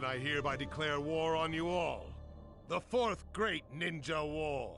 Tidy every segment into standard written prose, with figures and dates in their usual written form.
Then I hereby declare war on you all. The Fourth Great Ninja War.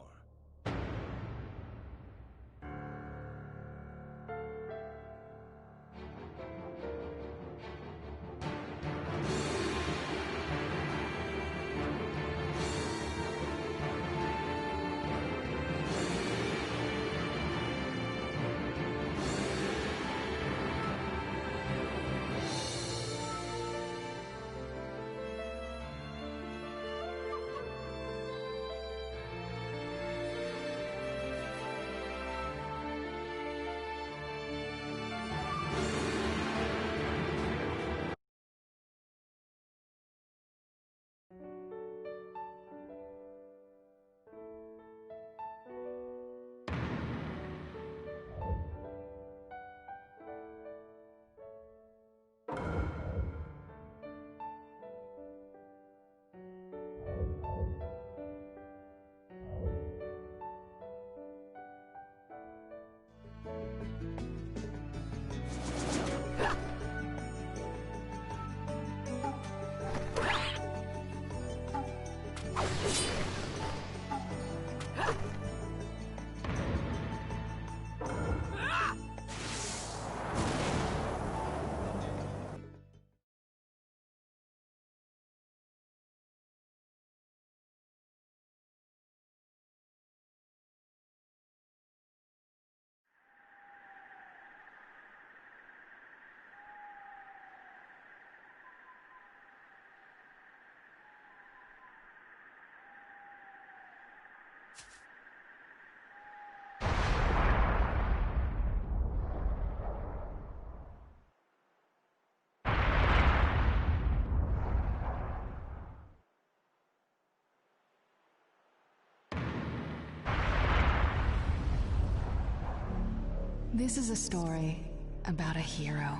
This is a story about a hero.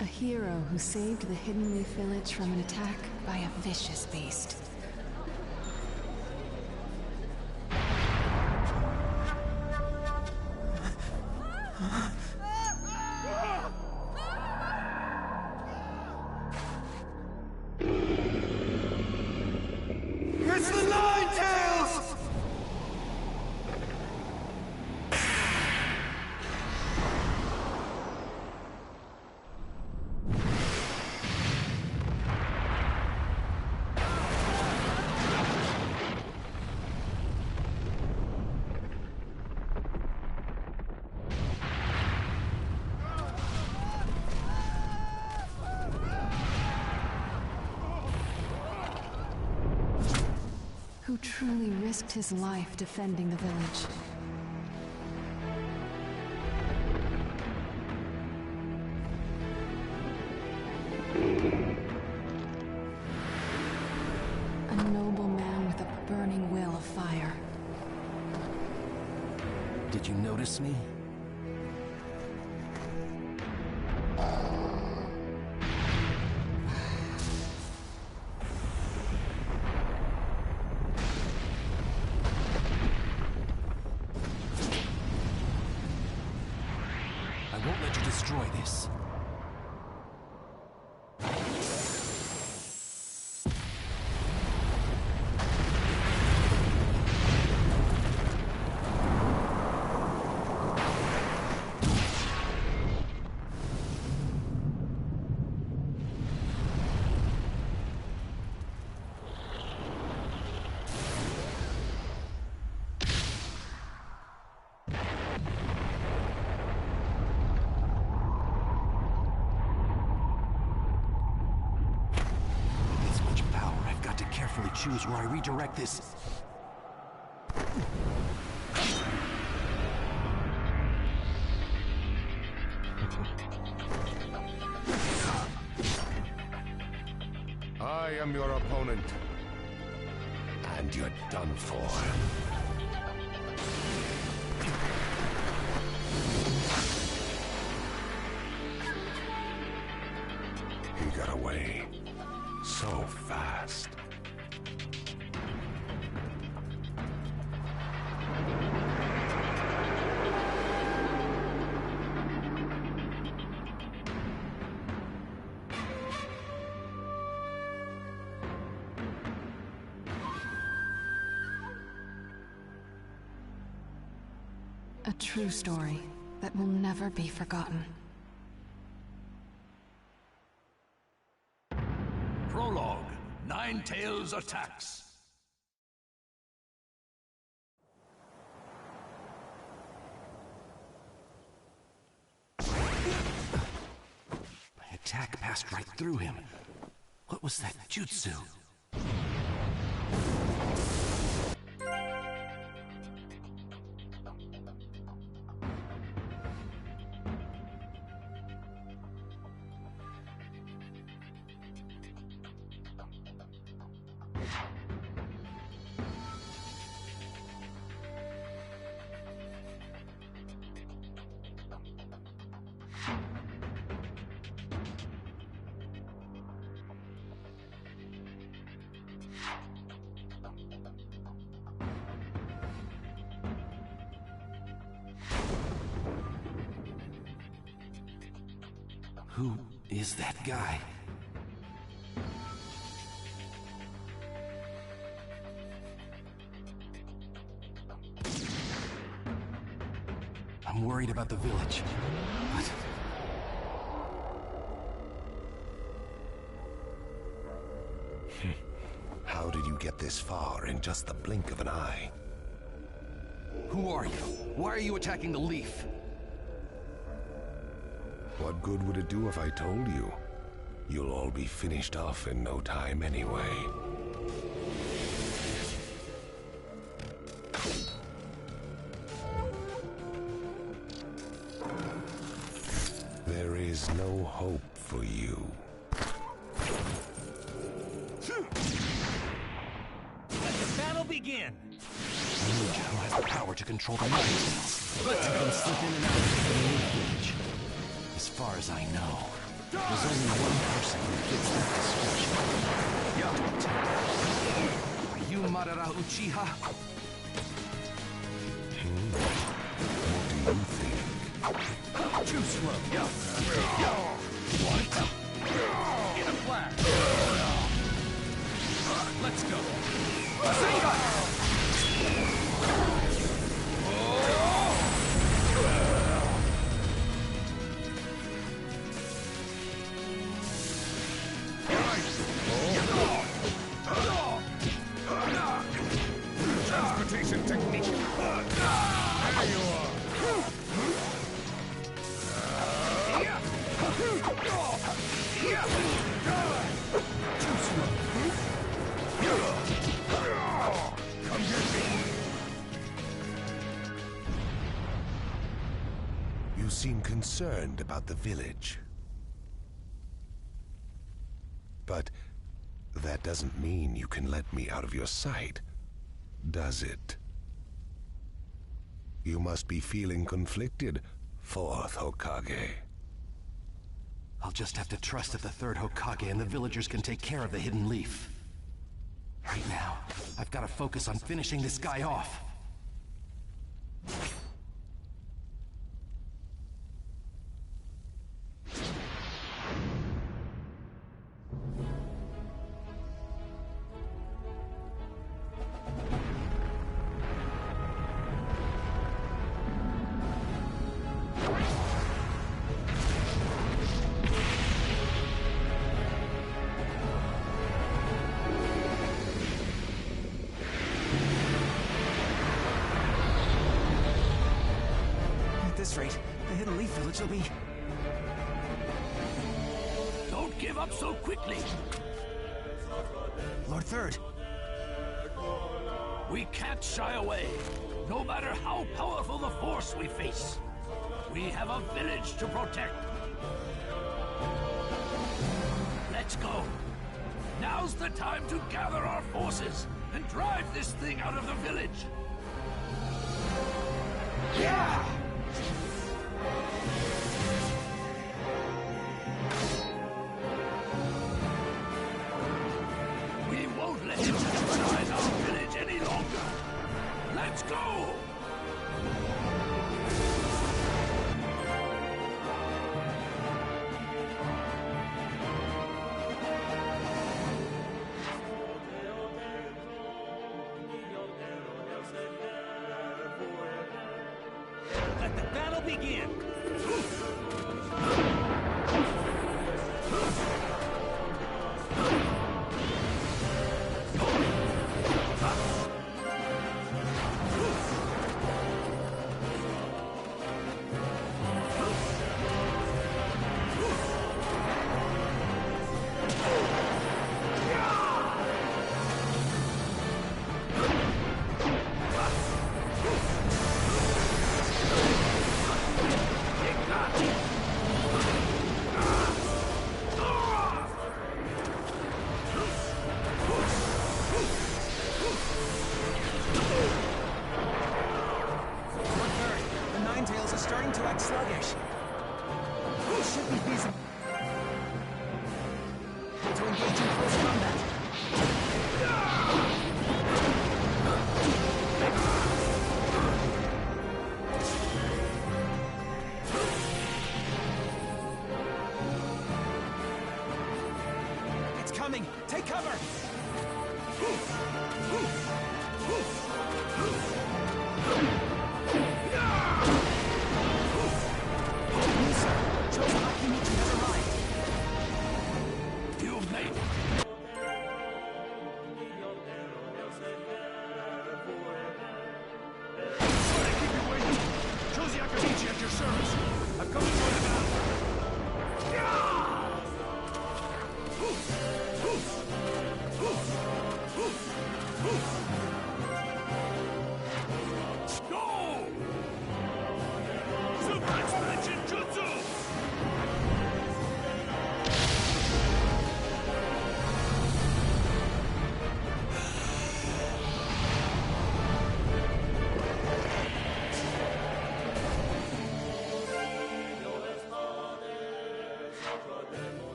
A hero who saved the Hidden Leaf Village from an attack by a vicious beast. It's the Nine-Tails! Who truly risked his life defending the village. A noble man with a burning will of fire. Did you notice me? I won't let you destroy this. Carefully choose where I redirect this. opponent. And you're done for. He got away so fast. A true story that will never be forgotten. Prologue. Nine Tails attacks. My attack passed right through him. What was that jutsu? Who is that guy? I'm worried about the village, but... How did you get this far in just the blink of an eye? Who are you? Why are you attacking the leaf? What good would it do if I told you? You'll all be finished off in no time anyway. There is no hope for you. Let the battle begin! A ninja who has the power to control the mind. Let's go slip in and out of the village. As far as I know, there's only one person who fits that description. Are you Madara Uchiha? What do you think? Too slow. What? In a flash. Let's go. Rasengan! Transportation technique. There you are. Too slow. Come get me. You seem concerned about the village. But that doesn't mean you can let me out of your sight, does it? You must be feeling conflicted, fourth Hokage. I'll just have to trust that the third Hokage and the villagers can take care of the hidden leaf. Right now, I've got to focus on finishing this guy off. Rate, the hidden leaf village will be... Don't give up so quickly! Lord Third. We can't shy away, no matter how powerful the force we face. We have a village to protect. Let's go. Now's the time to gather our forces and drive this thing out of the village. Yeah! We won't let him terrorize our village any longer. Let's go! Let the battle begin! Starting to act sluggish. It should be feasible to engage in close combat. It's coming! Take cover!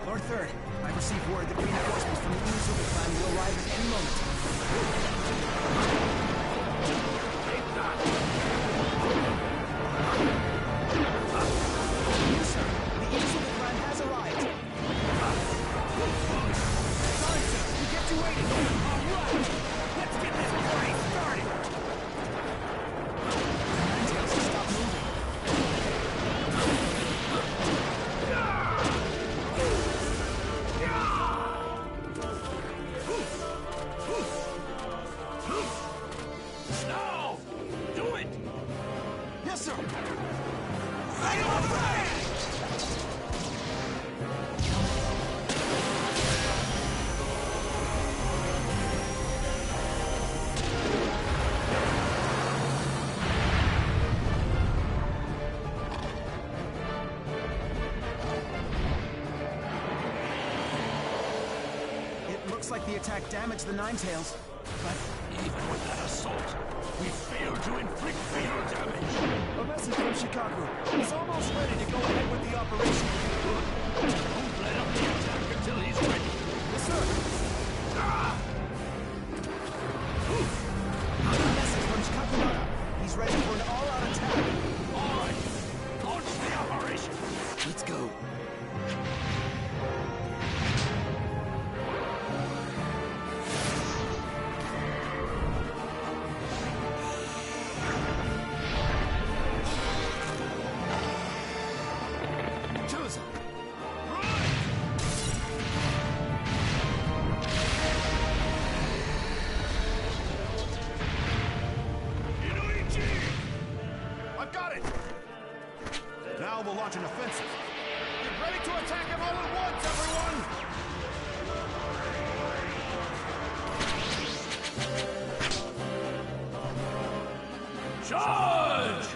Lord Third, I've received word that reinforcements from the Unusual clan will arrive at any moment. Yes, sir. The Unusual clan has arrived. Sorry, sir. We kept you waiting. All right. Let's get this party started. Ninetales has stopped moving. Now! Do it! Yes, sir! Right away! It looks like the attack damaged the Ninetales, but Even with that assault, we failed to inflict fatal damage. a message from Shikaku. He's almost ready to go ahead with the operation. Don't let up the attack until he's ready. Yes, sir. Ah! A message from Shikaku. He's ready for an all-out attack. All right, launch the operation. Let's go. I've got it! launch an offensive. Get ready to attack him all at once, everyone! Charge!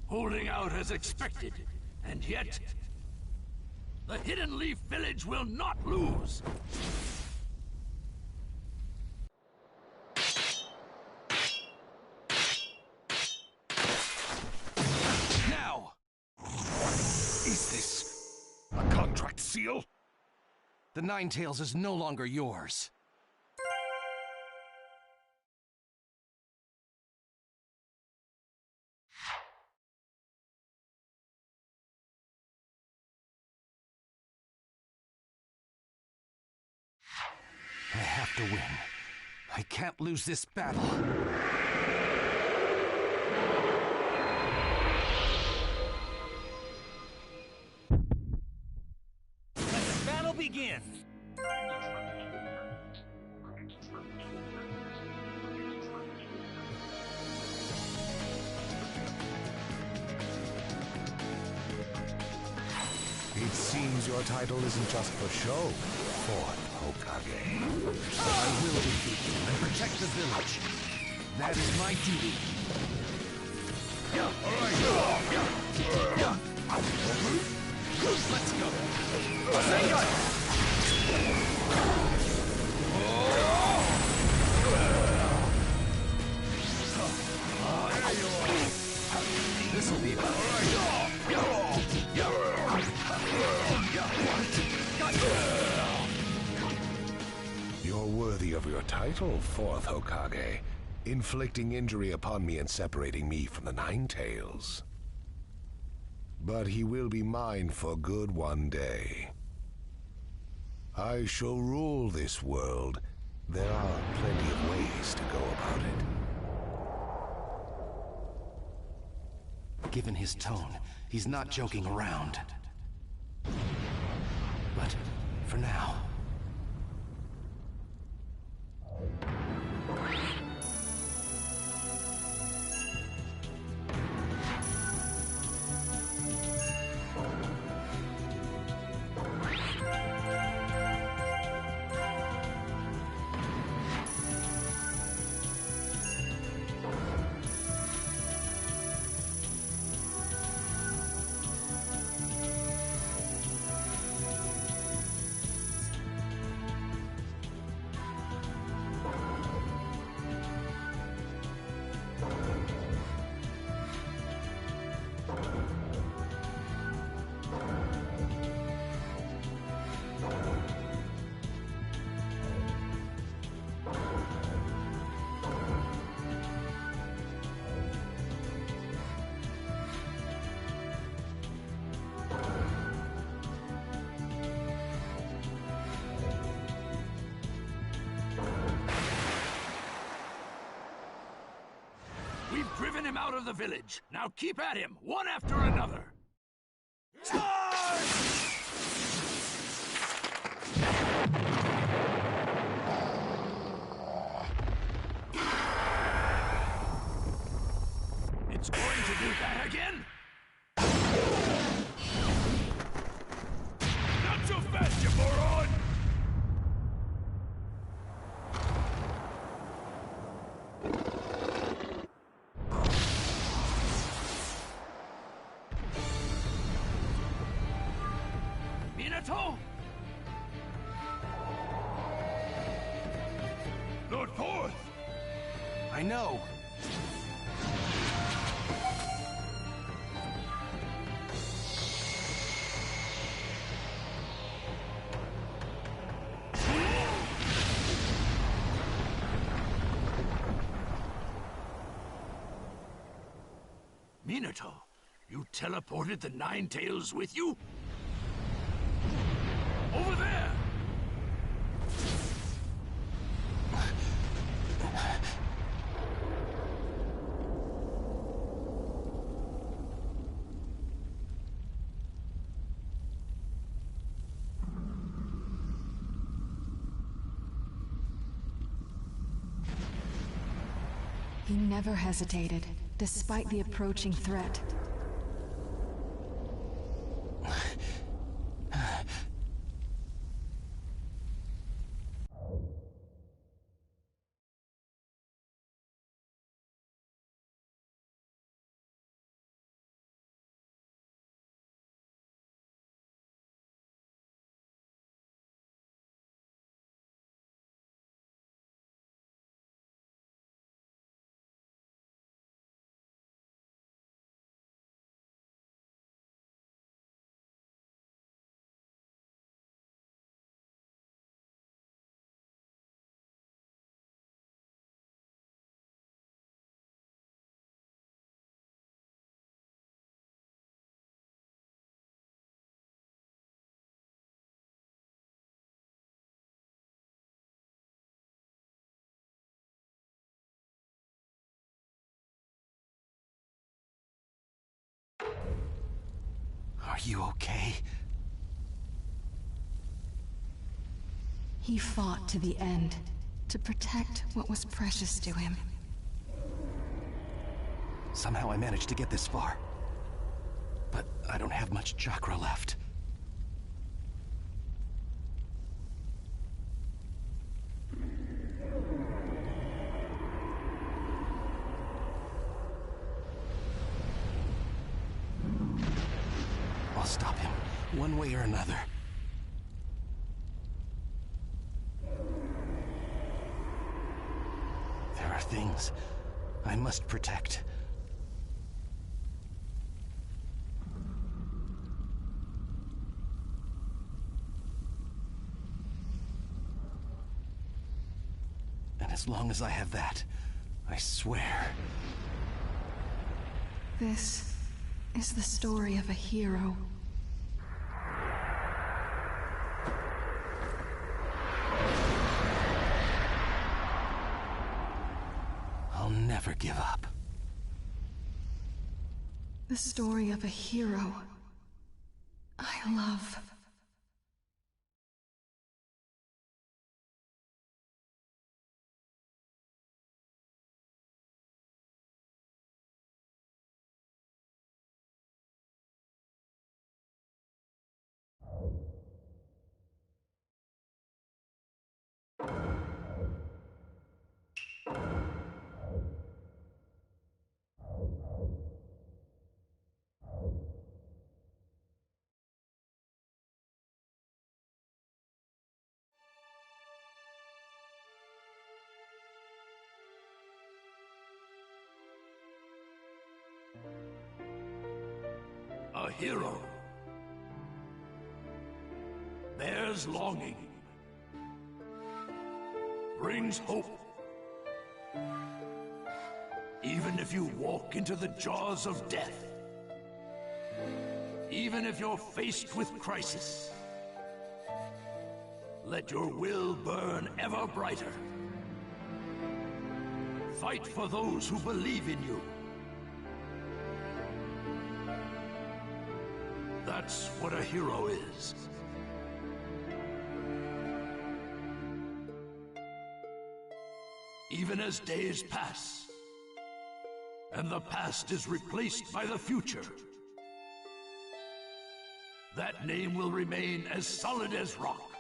Holding out as expected, and yet, the Hidden Leaf Village will not lose! Now! Is this... A contract seal? The Ninetales is no longer yours. I have to win. I can't lose this battle. Let the battle begin! It seems your title isn't just for show, Fourth Hokage. I will defeat you and protect the village. That is my duty. Let's go. This'll be You're worthy of your title, Fourth Hokage, inflicting injury upon me and separating me from the Ninetales. But he will be mine for good one day. I shall rule this world. There are plenty of ways to go about it. Given his tone, he's not joking around. But for now... We've driven him out of the village. Now keep at him, one after another. Charge! It's going to do that again? Not so fast, you moron! Minato? Lord Fourth! I know. Minato, you teleported the Nine Tails with you? Over there! He never hesitated, despite the approaching threat. Are you okay? He fought to the end, to protect what was precious to him. Somehow I managed to get this far. But I don't have much chakra left. I'll stop him, one way or another. There are things I must protect. And as long as I have that, I swear. This is the story of a hero. I'll never give up. The story of a hero I love. A hero bears longing, brings hope. Even if you walk into the jaws of death, even if you're faced with crisis, let your will burn ever brighter. Fight for those who believe in you. That's what a hero is. Even as days pass, and the past is replaced by the future, that name will remain as solid as rock,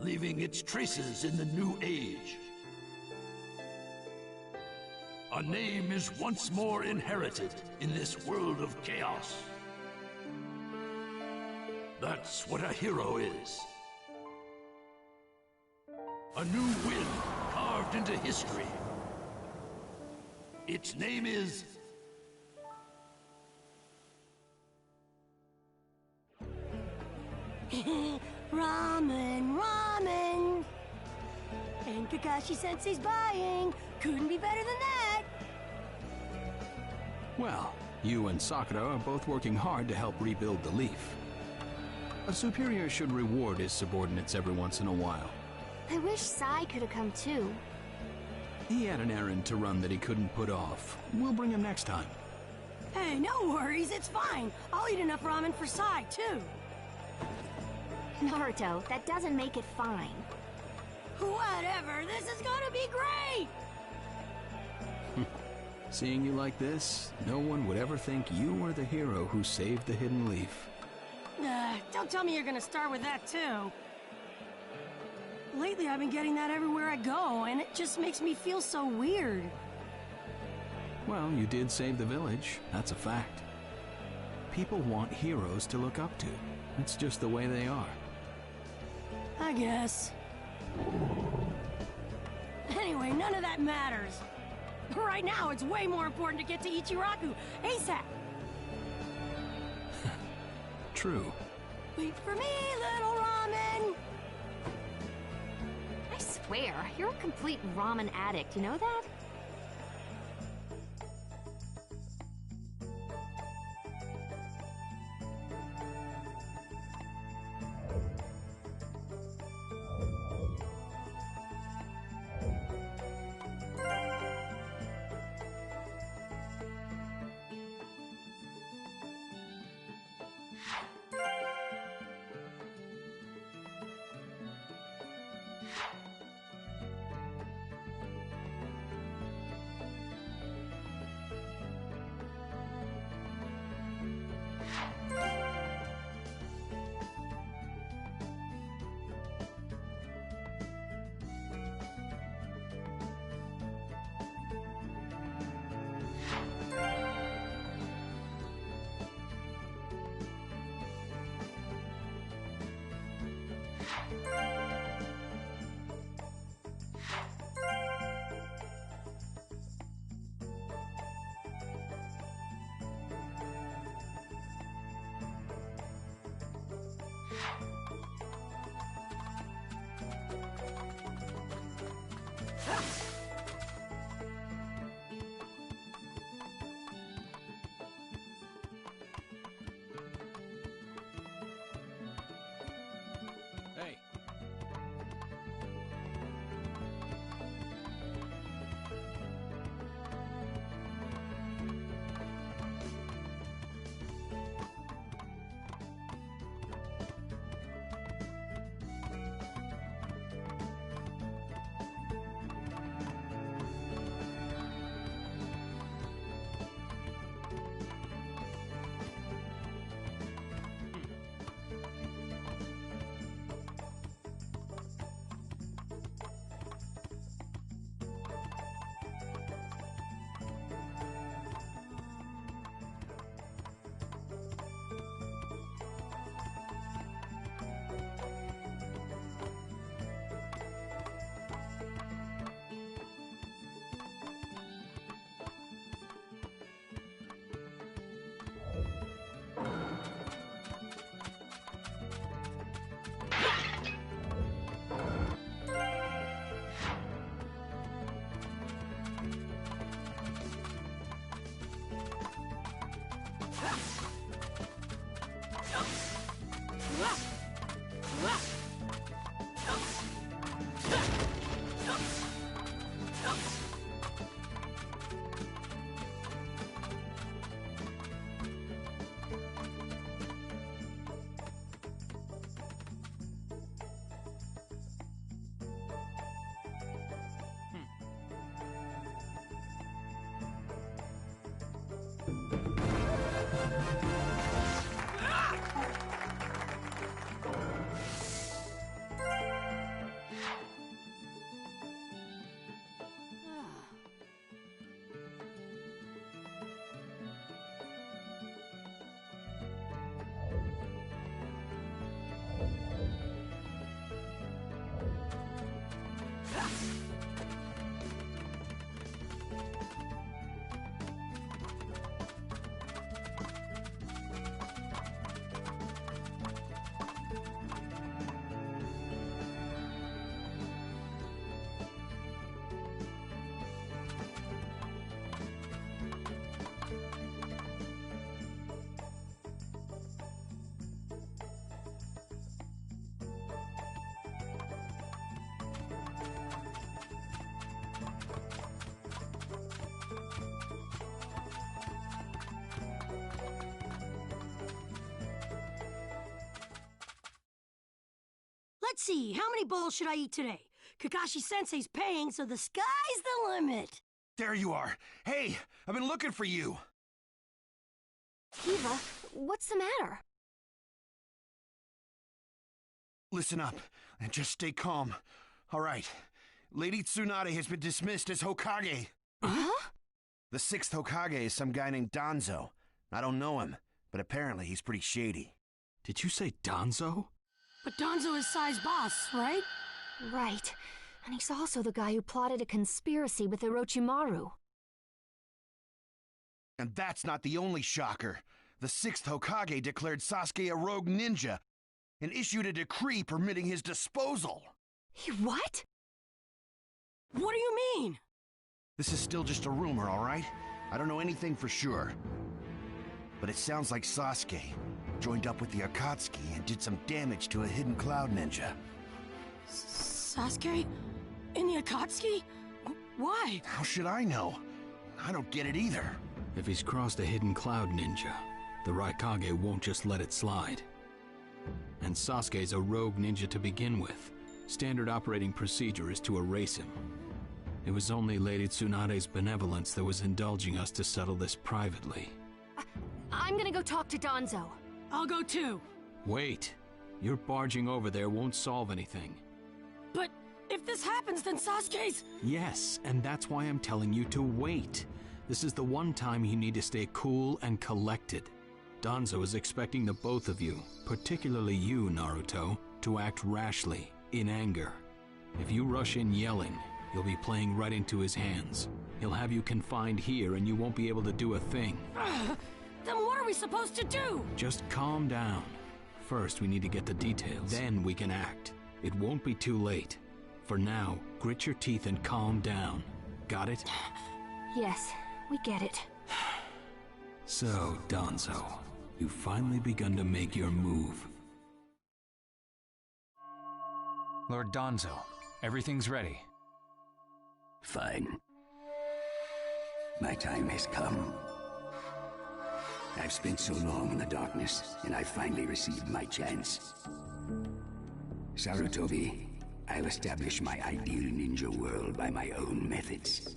leaving its traces in the new age. A name is once more inherited in this world of chaos. That's what a hero is. A new wind carved into history. Its name is... Ramen, ramen! And Kakashi Sensei's buying. Couldn't be better than that. Well, you and Sakura are both working hard to help rebuild the Leaf. A superior should reward his subordinates every once in a while. I wish Sai could have come too. He had an errand to run that he couldn't put off. We'll bring him next time. Hey, no worries, it's fine. I'll eat enough ramen for Sai, too. Naruto, that doesn't make it fine. Whatever, this is gonna be great! Seeing you like this, no one would ever think you were the hero who saved the Hidden Leaf. Don't tell me you're gonna start with that, too. Lately, I've been getting that everywhere I go, and it just makes me feel so weird. Well, you did save the village. That's a fact. People want heroes to look up to. It's just the way they are. I guess. Anyway, none of that matters. Right now, it's way more important to get to Ichiraku ASAP. True. Wait for me, little ramen! I swear, you're a complete ramen addict, you know that? Let's see, how many bowls should I eat today? Kakashi-sensei's paying, so the sky's the limit. There you are. Hey, I've been looking for you. Kiva, what's the matter? Listen up, and just stay calm. All right. Lady Tsunade has been dismissed as Hokage. Huh? The 6th Hokage is some guy named Danzo. I don't know him, but apparently he's pretty shady. Did you say Danzo? But Danzo is Sai's boss, right? Right. And he's also the guy who plotted a conspiracy with Orochimaru. And that's not the only shocker. The 6th Hokage declared Sasuke a rogue ninja and issued a decree permitting his disposal. What? What do you mean? This is still just a rumor, all right? I don't know anything for sure. But it sounds like Sasuke joined up with the Akatsuki and did some damage to a hidden cloud ninja. Sasuke? In the Akatsuki? Why? How should I know? I don't get it either. If he's crossed a hidden cloud ninja, the Raikage won't just let it slide. And Sasuke's a rogue ninja to begin with. Standard operating procedure is to erase him. It was only Lady Tsunade's benevolence that was indulging us to settle this privately. I'm gonna go talk to Danzo. I'll go too. Wait. Your barging over there won't solve anything. But if this happens, then Sasuke's... Yes, and that's why I'm telling you to wait. This is the one time you need to stay cool and collected. Danzo is expecting the both of you, particularly you, Naruto, to act rashly, in anger. If you rush in yelling, you'll be playing right into his hands. He'll have you confined here and you won't be able to do a thing. Then what are we supposed to do? Just calm down. First, we need to get the details. Then we can act. It won't be too late. For now, grit your teeth and calm down. Got it? Yes, we get it. So, Danzo, you've finally begun to make your move. Lord Danzo, everything's ready. Fine. My time has come. I've spent so long in the darkness, and I finally received my chance. Sarutobi, I'll establish my ideal ninja world by my own methods.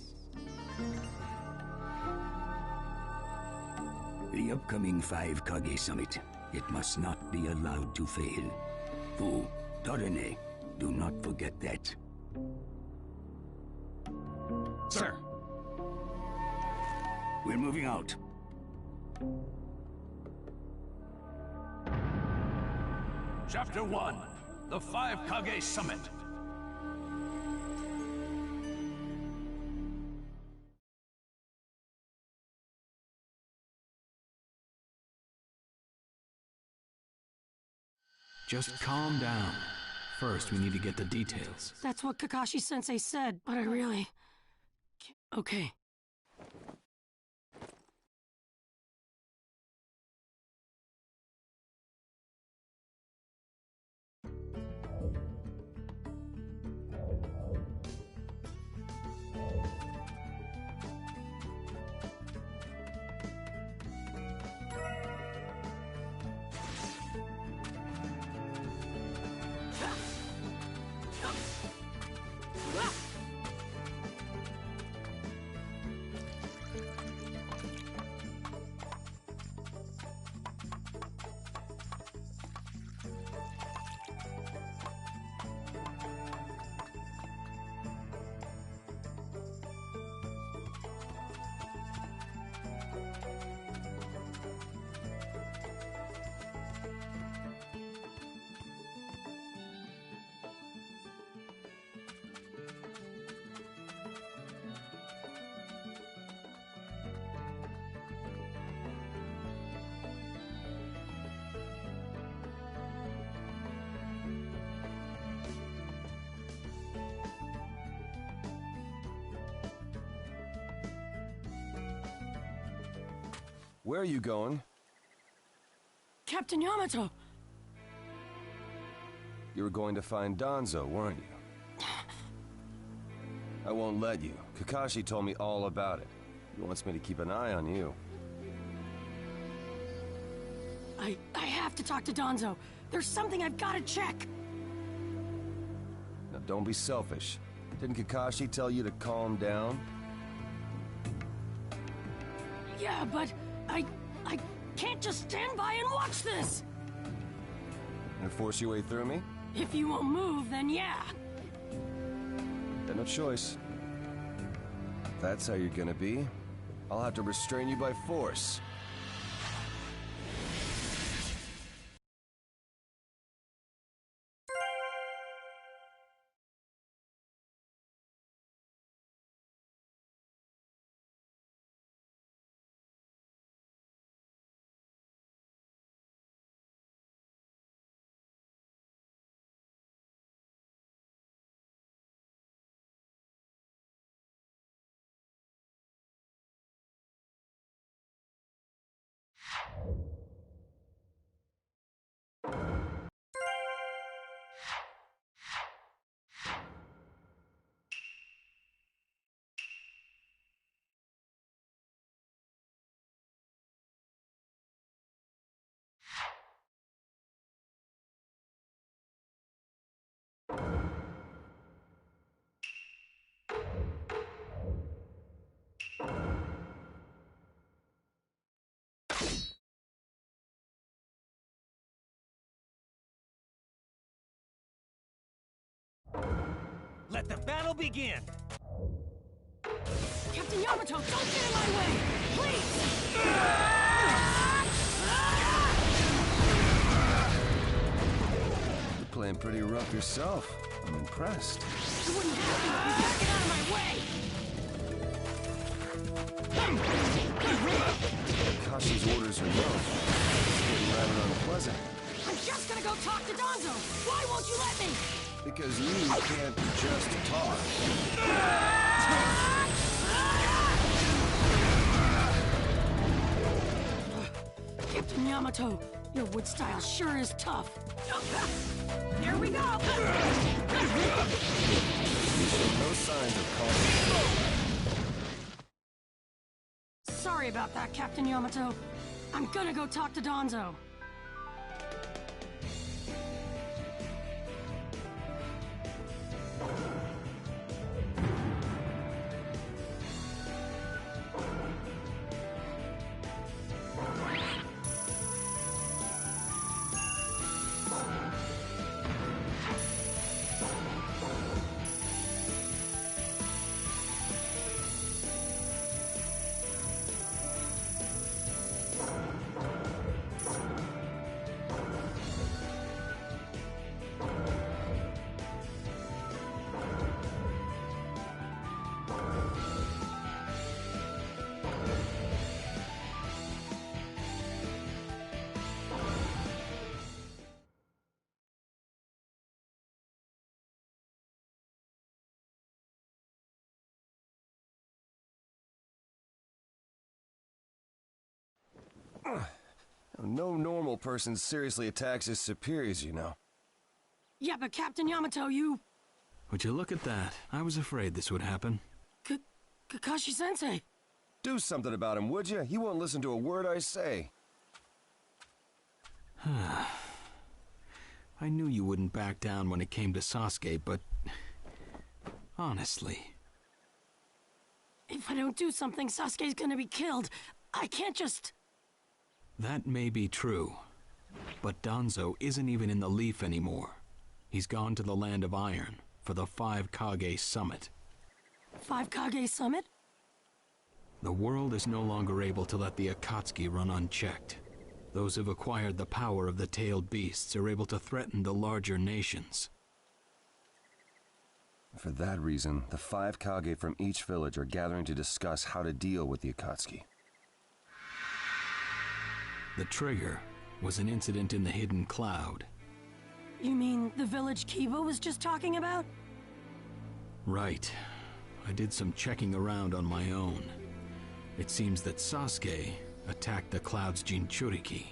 The upcoming 5 Kage Summit, it must not be allowed to fail. Fu, Torene, do not forget that. Sir. We're moving out. Chapter 1, the 5 Kage Summit. Just calm down. First, we need to get the details. That's what Kakashi-sensei said, but I really... Okay. Where are you going? Captain Yamato! You were going to find Danzo, weren't you? I won't let you. Kakashi told me all about it. He wants me to keep an eye on you. I have to talk to Danzo. There's something I've got to check. don't be selfish. Didn't Kakashi tell you to calm down? Yeah, but I can't just stand by and watch this! And force your way through me? If you won't move, then yeah. Got no choice. If that's how you're gonna be, I'll have to restrain you by force. Let the battle begin! Captain Yamato, don't get in my way! Please! You're playing pretty rough yourself. I'm impressed. You wouldn't have to if you get out of my way! Kakashi's orders are rough. It's getting rather unpleasant. I'm just gonna go talk to Danzo! Why won't you let me? Because you can't just talk. Captain Yamato, your wood style sure is tough. Here we go! You show no signs of calm. Sorry about that, Captain Yamato. I'm gonna go talk to Danzo. No normal person seriously attacks his superiors, you know. Yeah, but Captain Yamato, you... Would you look at that? I was afraid this would happen. Kakashi-sensei. Do something about him, would you? He won't listen to a word I say. I knew you wouldn't back down when it came to Sasuke, but... honestly... If I don't do something, Sasuke's gonna be killed. I can't just... That may be true, but Danzo isn't even in the Leaf anymore. He's gone to the Land of Iron for the 5 Kage Summit. 5 Kage Summit? The world is no longer able to let the Akatsuki run unchecked. Those who've acquired the power of the tailed beasts are able to threaten the larger nations. For that reason, the 5 Kage from each village are gathering to discuss how to deal with the Akatsuki. The trigger was an incident in the Hidden Cloud. You mean the village Kiba was just talking about? Right. I did some checking around on my own. It seems that Sasuke attacked the Cloud's Jinchuriki.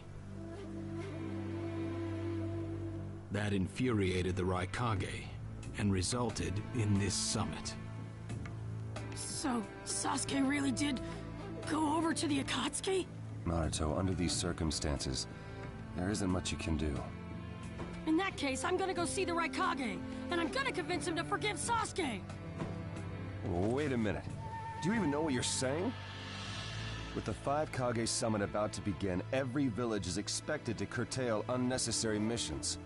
That infuriated the Raikage and resulted in this summit. So, Sasuke really did go over to the Akatsuki? Naruto, under these circumstances, there isn't much you can do. In that case, I'm gonna go see the Raikage, and I'm gonna convince him to forgive Sasuke! Wait a minute. Do you even know what you're saying? With the 5 Kage summit about to begin, every village is expected to curtail unnecessary missions.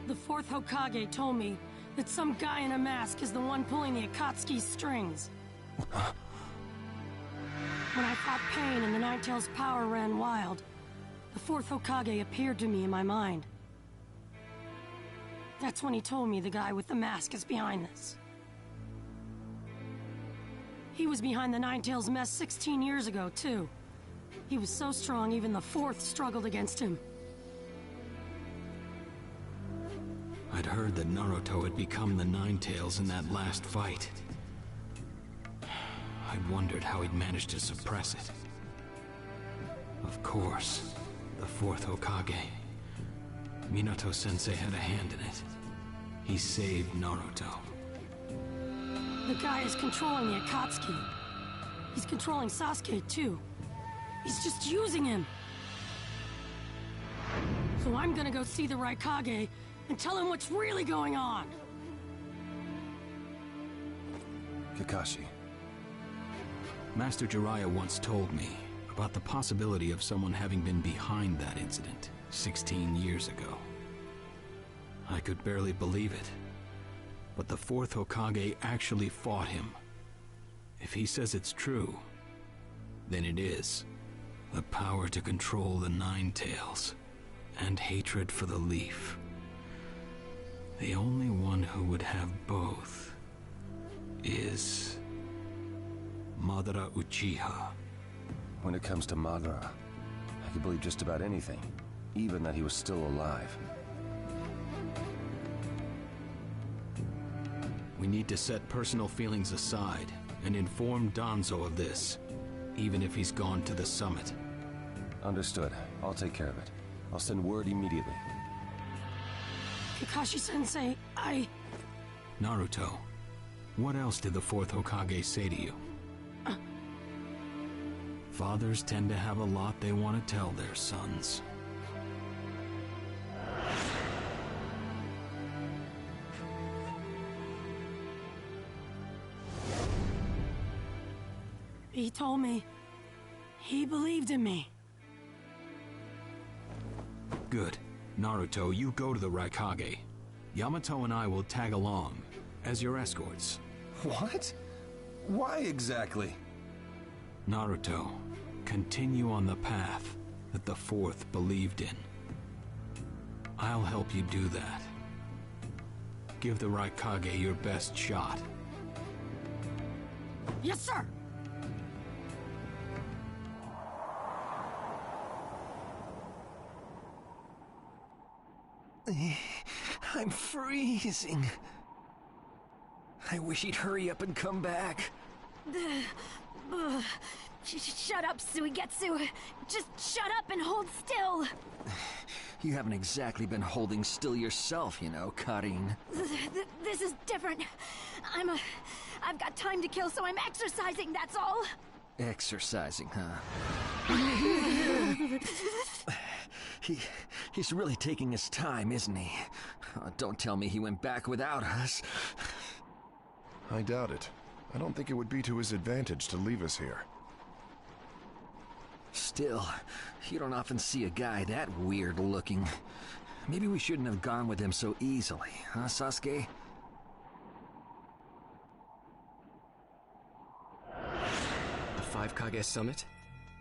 The 4th Hokage told me that some guy in a mask is the one pulling the Akatsuki's strings. When I fought Pain and the Ninetales' power ran wild, the 4th Hokage appeared to me in my mind. That's when he told me the guy with the mask is behind this. He was behind the Ninetales mess 16 years ago, too. He was so strong, even the 4th struggled against him. I'd heard that Naruto had become the Ninetales in that last fight. I'd wondered how he'd managed to suppress it. Of course, the 4th Hokage. Minato-sensei had a hand in it. He saved Naruto. The guy is controlling the Akatsuki. He's controlling Sasuke, too. He's just using him. So I'm gonna go see the Raikage and tell him what's really going on. Kakashi. Master Jiraiya once told me about the possibility of someone having been behind that incident 16 years ago. I could barely believe it. But the 4th Hokage actually fought him. If he says it's true, then it is. The power to control the Ninetales, and hatred for the Leaf. The only one who would have both is Madara Uchiha. When it comes to Madara, I can believe just about anything, even that he was still alive. We need to set personal feelings aside and inform Danzo of this, even if he's gone to the summit. Understood. I'll take care of it. I'll send word immediately. Kakashi-sensei, Naruto, what else did the 4th Hokage say to you? Fathers tend to have a lot they want to tell their sons. He told me he believed in me. Good. Naruto, you go to the Raikage. Yamato and I will tag along as your escorts. What? Why exactly? Naruto, continue on the path that the 4th believed in. I'll help you do that. Give the Raikage your best shot. Yes, sir! I'm freezing. I wish he'd hurry up and come back. Shut up, Suigetsu. Just shut up and hold still. You haven't exactly been holding still yourself, you know, Karin. This is different. I've got time to kill, so I'm exercising, that's all. Exercising, huh? He's really taking his time, isn't he? Oh, don't tell me he went back without us. I doubt it. I don't think it would be to his advantage to leave us here. Still, you don't often see a guy that weird looking. Maybe we shouldn't have gone with him so easily, huh, Sasuke? The 5 Kage Summit?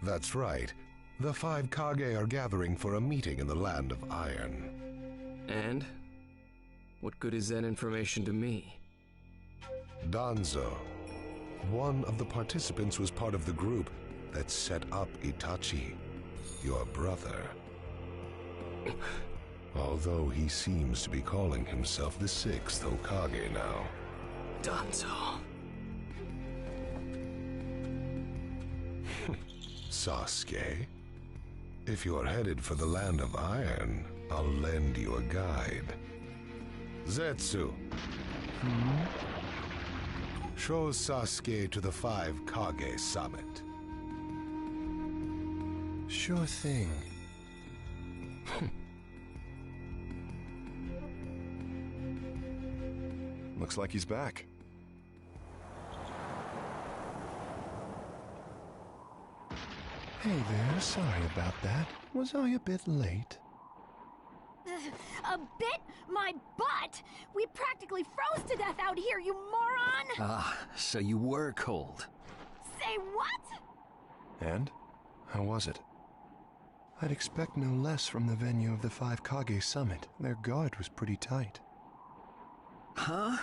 That's right. The 5 Kage are gathering for a meeting in the Land of Iron. And? What good is that information to me? Danzo, one of the participants, was part of the group that set up Itachi, your brother. Although he seems to be calling himself the 6th Hokage now. Danzo. Sasuke, if you're headed for the Land of Iron, I'll lend you a guide. Zetsu. Show Sasuke to the 5 Kage Summit. Sure thing. Looks like he's back. Hey there, sorry about that. Was I a bit late? A bit? My butt! We practically froze to death out here, you moron! Ah, so you were cold. Say what? And? How was it? I'd expect no less from the venue of the 5 Kage Summit. Their guard was pretty tight. Huh?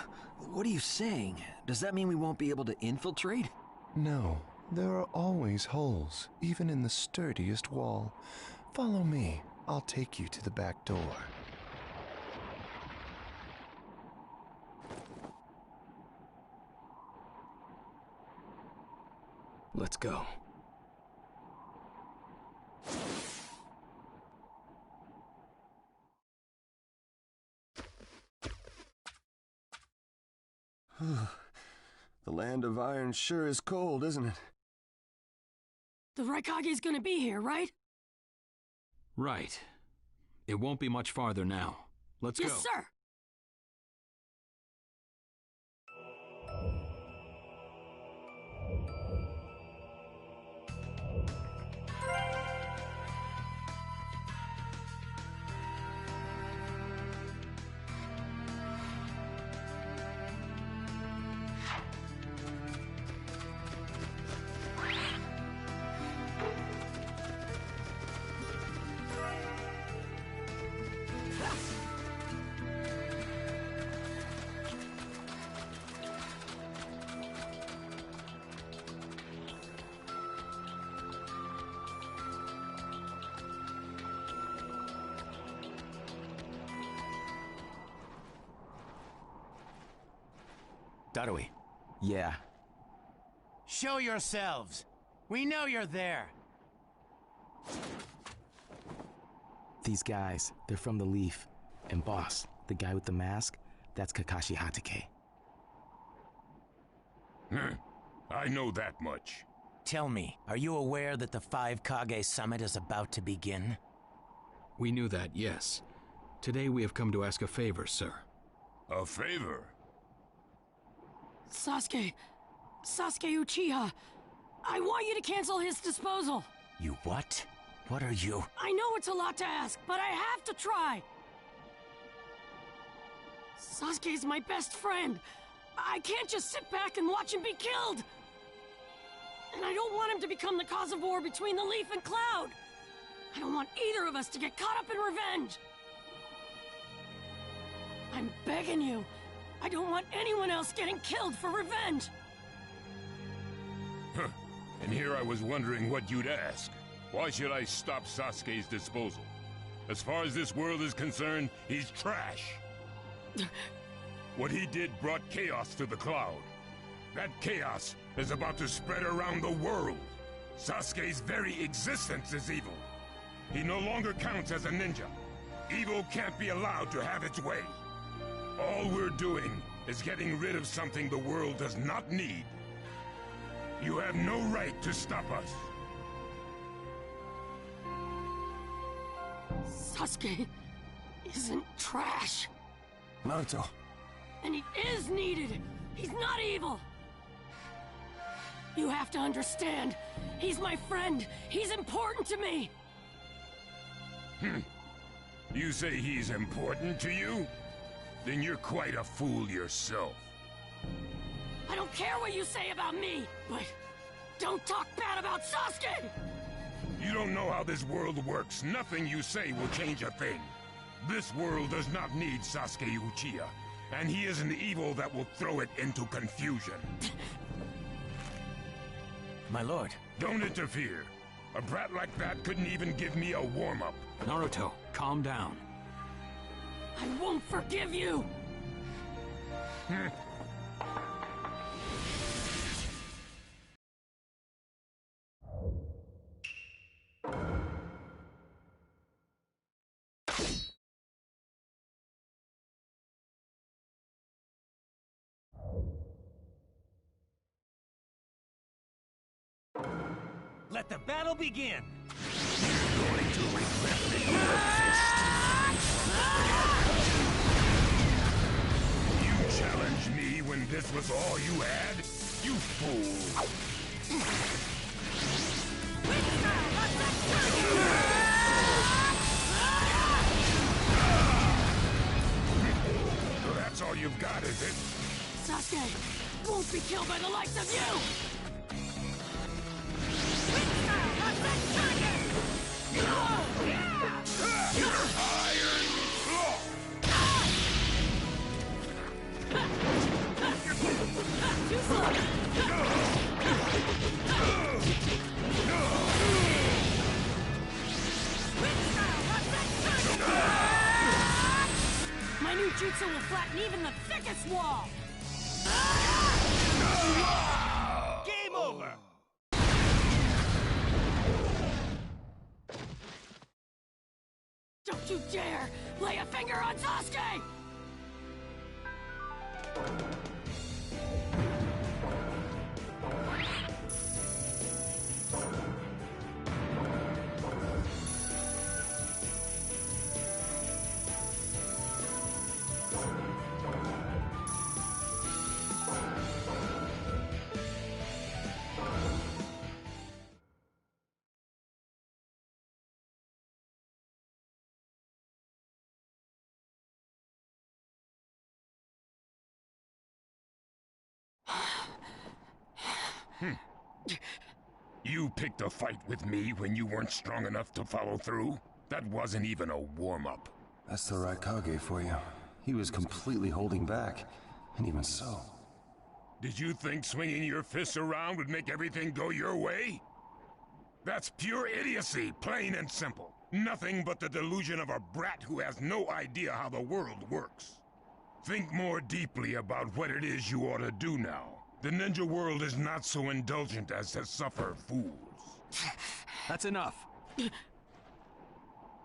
What are you saying? Does that mean we won't be able to infiltrate? No, there are always holes, even in the sturdiest wall. Follow me. I'll take you to the back door. Let's go. The land of iron sure is cold, isn't it? The Raikage's gonna be here, right? Right. It won't be much farther now. Let's go. Yes, sir! Darui. Yeah. Show yourselves. We know you're there. These guys, they're from the Leaf. And boss, the guy with the mask, that's Kakashi Hatake. I know that much. Tell me, are you aware that the 5 Kage Summit is about to begin? We knew that, yes. Today we have come to ask a favor, sir. A favor? Sasuke Uchiha, I want you to cancel his disposal. You what? What are you? I know it's a lot to ask, but I have to try. Sasuke's my best friend. I can't just sit back and watch him be killed. And I don't want him to become the cause of war between the Leaf and Cloud. I don't want either of us to get caught up in revenge. I'm begging you. I don't want anyone else getting killed for revenge. Huh. And here I was wondering what you'd ask. Why should I stop Sasuke's disposal? As far as this world is concerned, he's trash. What he did brought chaos to the Cloud. That chaos is about to spread around the world. Sasuke's very existence is evil. He no longer counts as a ninja. Evil can't be allowed to have its way. All we're doing is getting rid of something the world does not need. You have no right to stop us. Sasuke isn't trash. Naruto. And he is needed. He's not evil. You have to understand. He's my friend. He's important to me. You say he's important to you? Then you're quite a fool yourself. I don't care what you say about me, but don't talk bad about Sasuke! You don't know how this world works. Nothing you say will change a thing. This world does not need Sasuke Uchiha, and he is an evil that will throw it into confusion. My lord. Don't interfere. A brat like that couldn't even give me a warm-up. Naruto, calm down. I won't forgive you! Let the battle begin! You're going to regret it. You challenge me when this was all you had? You fool! So that's all you've got, is it? Sasuke won't be killed by the likes of you! Iron Claw! Too slow! My new jutsu will flatten even the thickest wall! Game over! Don't you dare lay a finger on Sasuke! You picked a fight with me when you weren't strong enough to follow through? That wasn't even a warm-up. That's the Raikage for you. He was completely holding back, and even so. Did you think swinging your fists around would make everything go your way? That's pure idiocy, plain and simple. Nothing but the delusion of a brat who has no idea how the world works. Think more deeply about what it is you ought to do now. The ninja world is not so indulgent as to suffer fools. That's enough.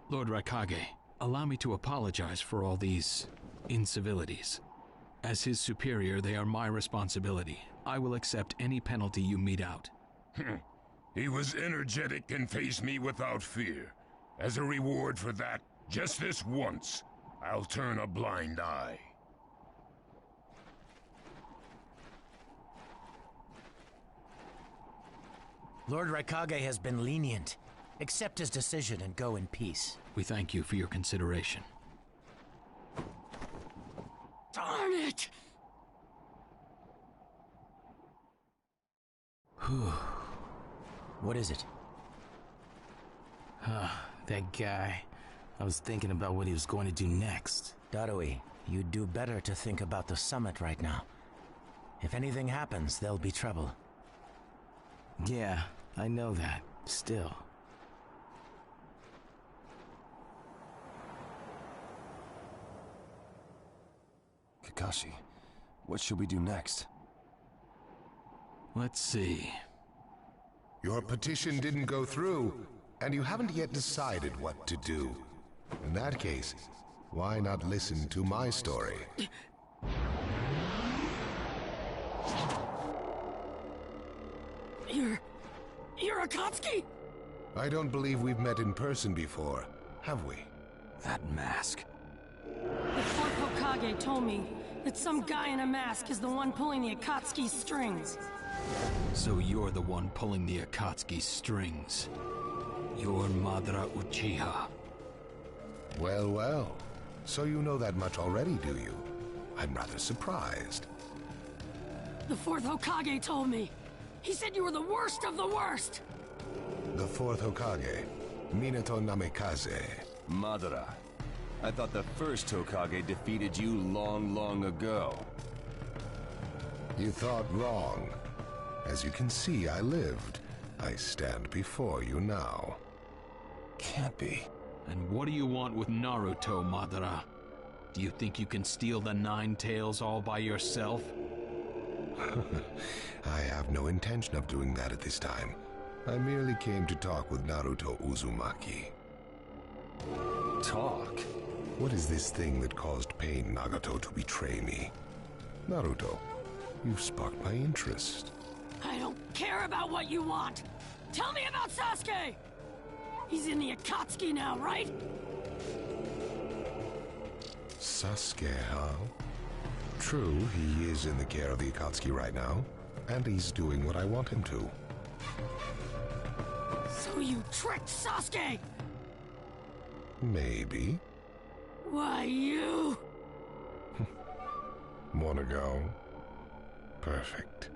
Lord Raikage, allow me to apologize for all these incivilities. As his superior, they are my responsibility. I will accept any penalty you mete out. He was energetic and faced me without fear. As a reward for that, just this once, I'll turn a blind eye. Lord Raikage has been lenient. Accept his decision and go in peace. We thank you for your consideration. Darn it! What is it? That guy. I was thinking about what he was going to do next. Darui, you'd do better to think about the summit right now. If anything happens, there'll be trouble. Yeah, I know that. Still. Kakashi, what should we do next? Let's see. Your petition didn't go through, and you haven't yet decided what to do. In that case, why not listen to my story? You're Akatsuki? I don't believe we've met in person before, have we? That mask. The fourth Hokage told me that some guy in a mask is the one pulling the Akatsuki's strings. So you're the one pulling the Akatsuki's strings. You're Madara Uchiha. Well, well. So you know that much already, do you? I'm rather surprised. The fourth Hokage told me. He said you were the worst of the worst! The fourth Hokage, Minato Namikaze. Madara. I thought the first Hokage defeated you long ago. You thought wrong. As you can see, I lived. I stand before you now. Can't be. And what do you want with Naruto, Madara? Do you think you can steal the Nine Tails all by yourself? I have no intention of doing that at this time. I merely came to talk with Naruto Uzumaki. Talk? What is this thing that caused Pain Nagato to betray me? Naruto, you've sparked my interest. I don't care about what you want! Tell me about Sasuke! He's in the Akatsuki now, right? Sasuke, huh? True, he is in the care of the Akatsuki right now, and he's doing what I want him to. So you tricked Sasuke! Maybe. Why, you... Wanna go? Perfect.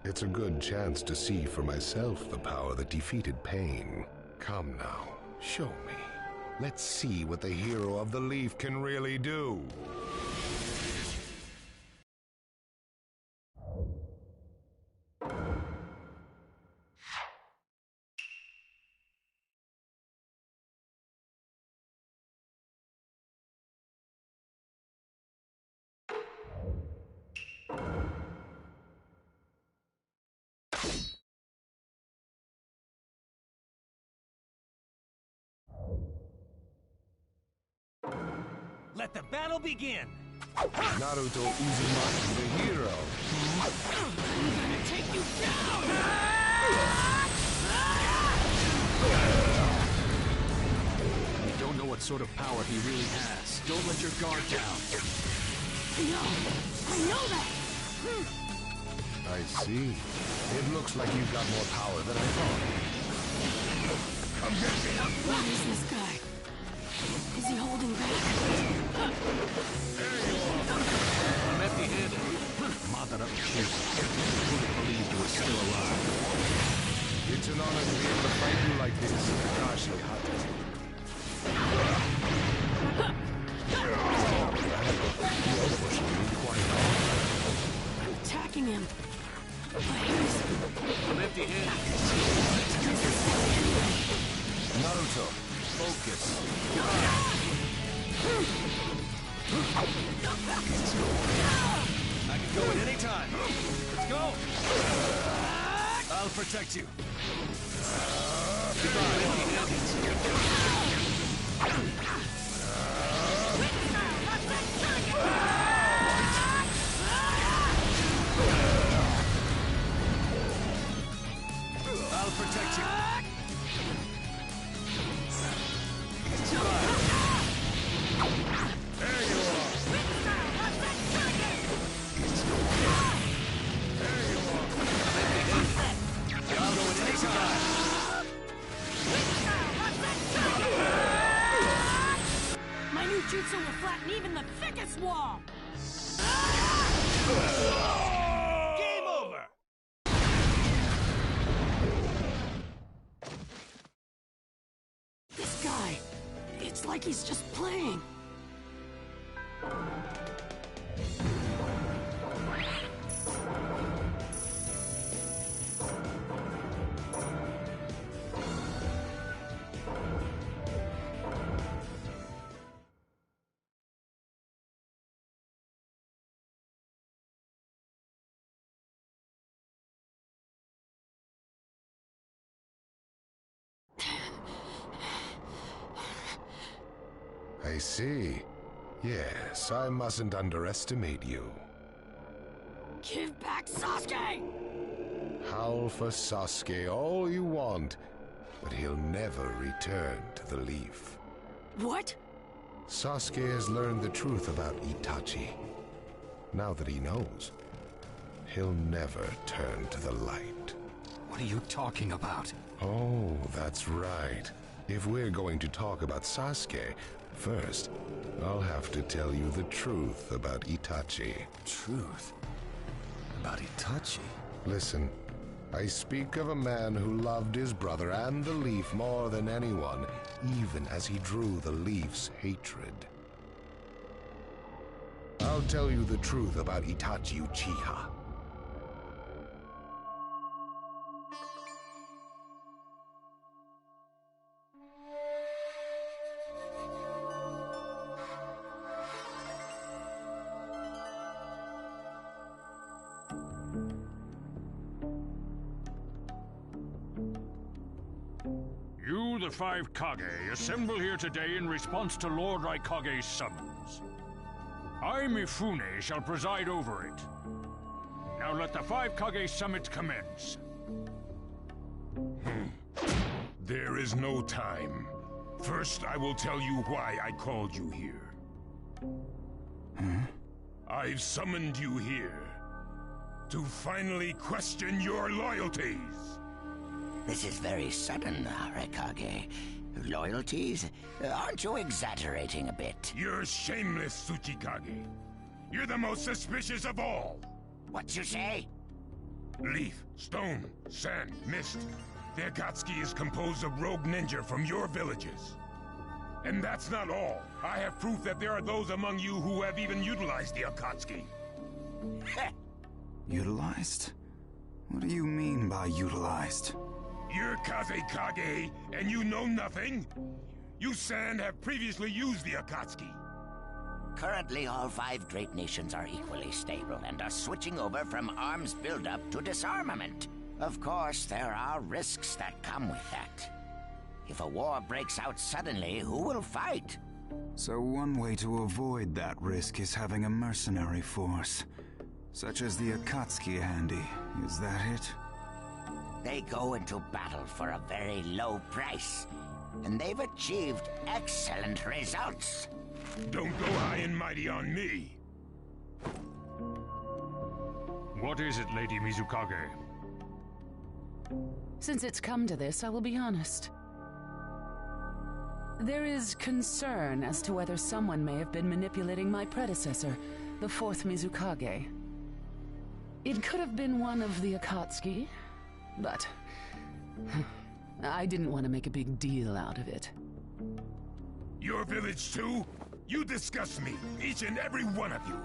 It's a good chance to see for myself the power that defeated pain. Come now, show me. Let's see what the hero of the Leaf can really do. Let the battle begin! Naruto Uzumaki, the hero. I'm gonna take you down! We don't know what sort of power he really has. Don't let your guard down. I know that! I see. It looks like you've got more power than I thought. What is this guy? Is he holding back? I'm empty-handed. Madara Uchiha. Who would have believed you were still alive? It's an honor to be able to fight you like this, Kakashi Hata. You're pushing me quite hard. I'm attacking him. I'm empty-handed. Naruto, focus. I can go at any time. Let's go. I'll protect you. I'll protect you. My new jutsu will flatten even the thickest wall! Game over! This guy, it's like he's just playing. I see. Yes, I mustn't underestimate you. Give back Sasuke! Howl for Sasuke all you want, but he'll never return to the Leaf. What? Sasuke has learned the truth about Itachi. Now that he knows, he'll never turn to the light. What are you talking about? Oh, that's right. If we're going to talk about Sasuke, first, I'll have to tell you the truth about Itachi. Truth? About Itachi? Listen, I speak of a man who loved his brother and the Leaf more than anyone, even as he drew the Leaf's hatred. I'll tell you the truth about Itachi Uchiha. You, the five Kage, assemble here today in response to Lord Raikage's summons. I, Mifune, shall preside over it. Now let the five Kage summit commence. There is no time. First, I will tell you why I called you here. I've summoned you here to finally question your loyalties. This is very sudden, Arakage. Loyalties? Aren't you exaggerating a bit? You're shameless, Tsuchikage. You're the most suspicious of all. What you say? Leaf, stone, sand, mist. The Akatsuki is composed of rogue ninja from your villages. And that's not all. I have proof that there are those among you who have even utilized the Akatsuki. Utilized? What do you mean by utilized? You're Kazekage, and you know nothing? You Sand have previously used the Akatsuki. Currently, all 5 great nations are equally stable and are switching over from arms buildup to disarmament. Of course, there are risks that come with that. If a war breaks out suddenly, who will fight? So one way to avoid that risk is having a mercenary force, such as the Akatsuki handy. Is that it? They go into battle for a very low price, and they've achieved excellent results. Don't go high and mighty on me. What is it, Lady Mizukage? Since it's come to this, I will be honest. There is concern as to whether someone may have been manipulating my predecessor, the 4th Mizukage. It could have been one of the Akatsuki, but I didn't want to make a big deal out of it. Your village too? You disgust me, each and every one of you.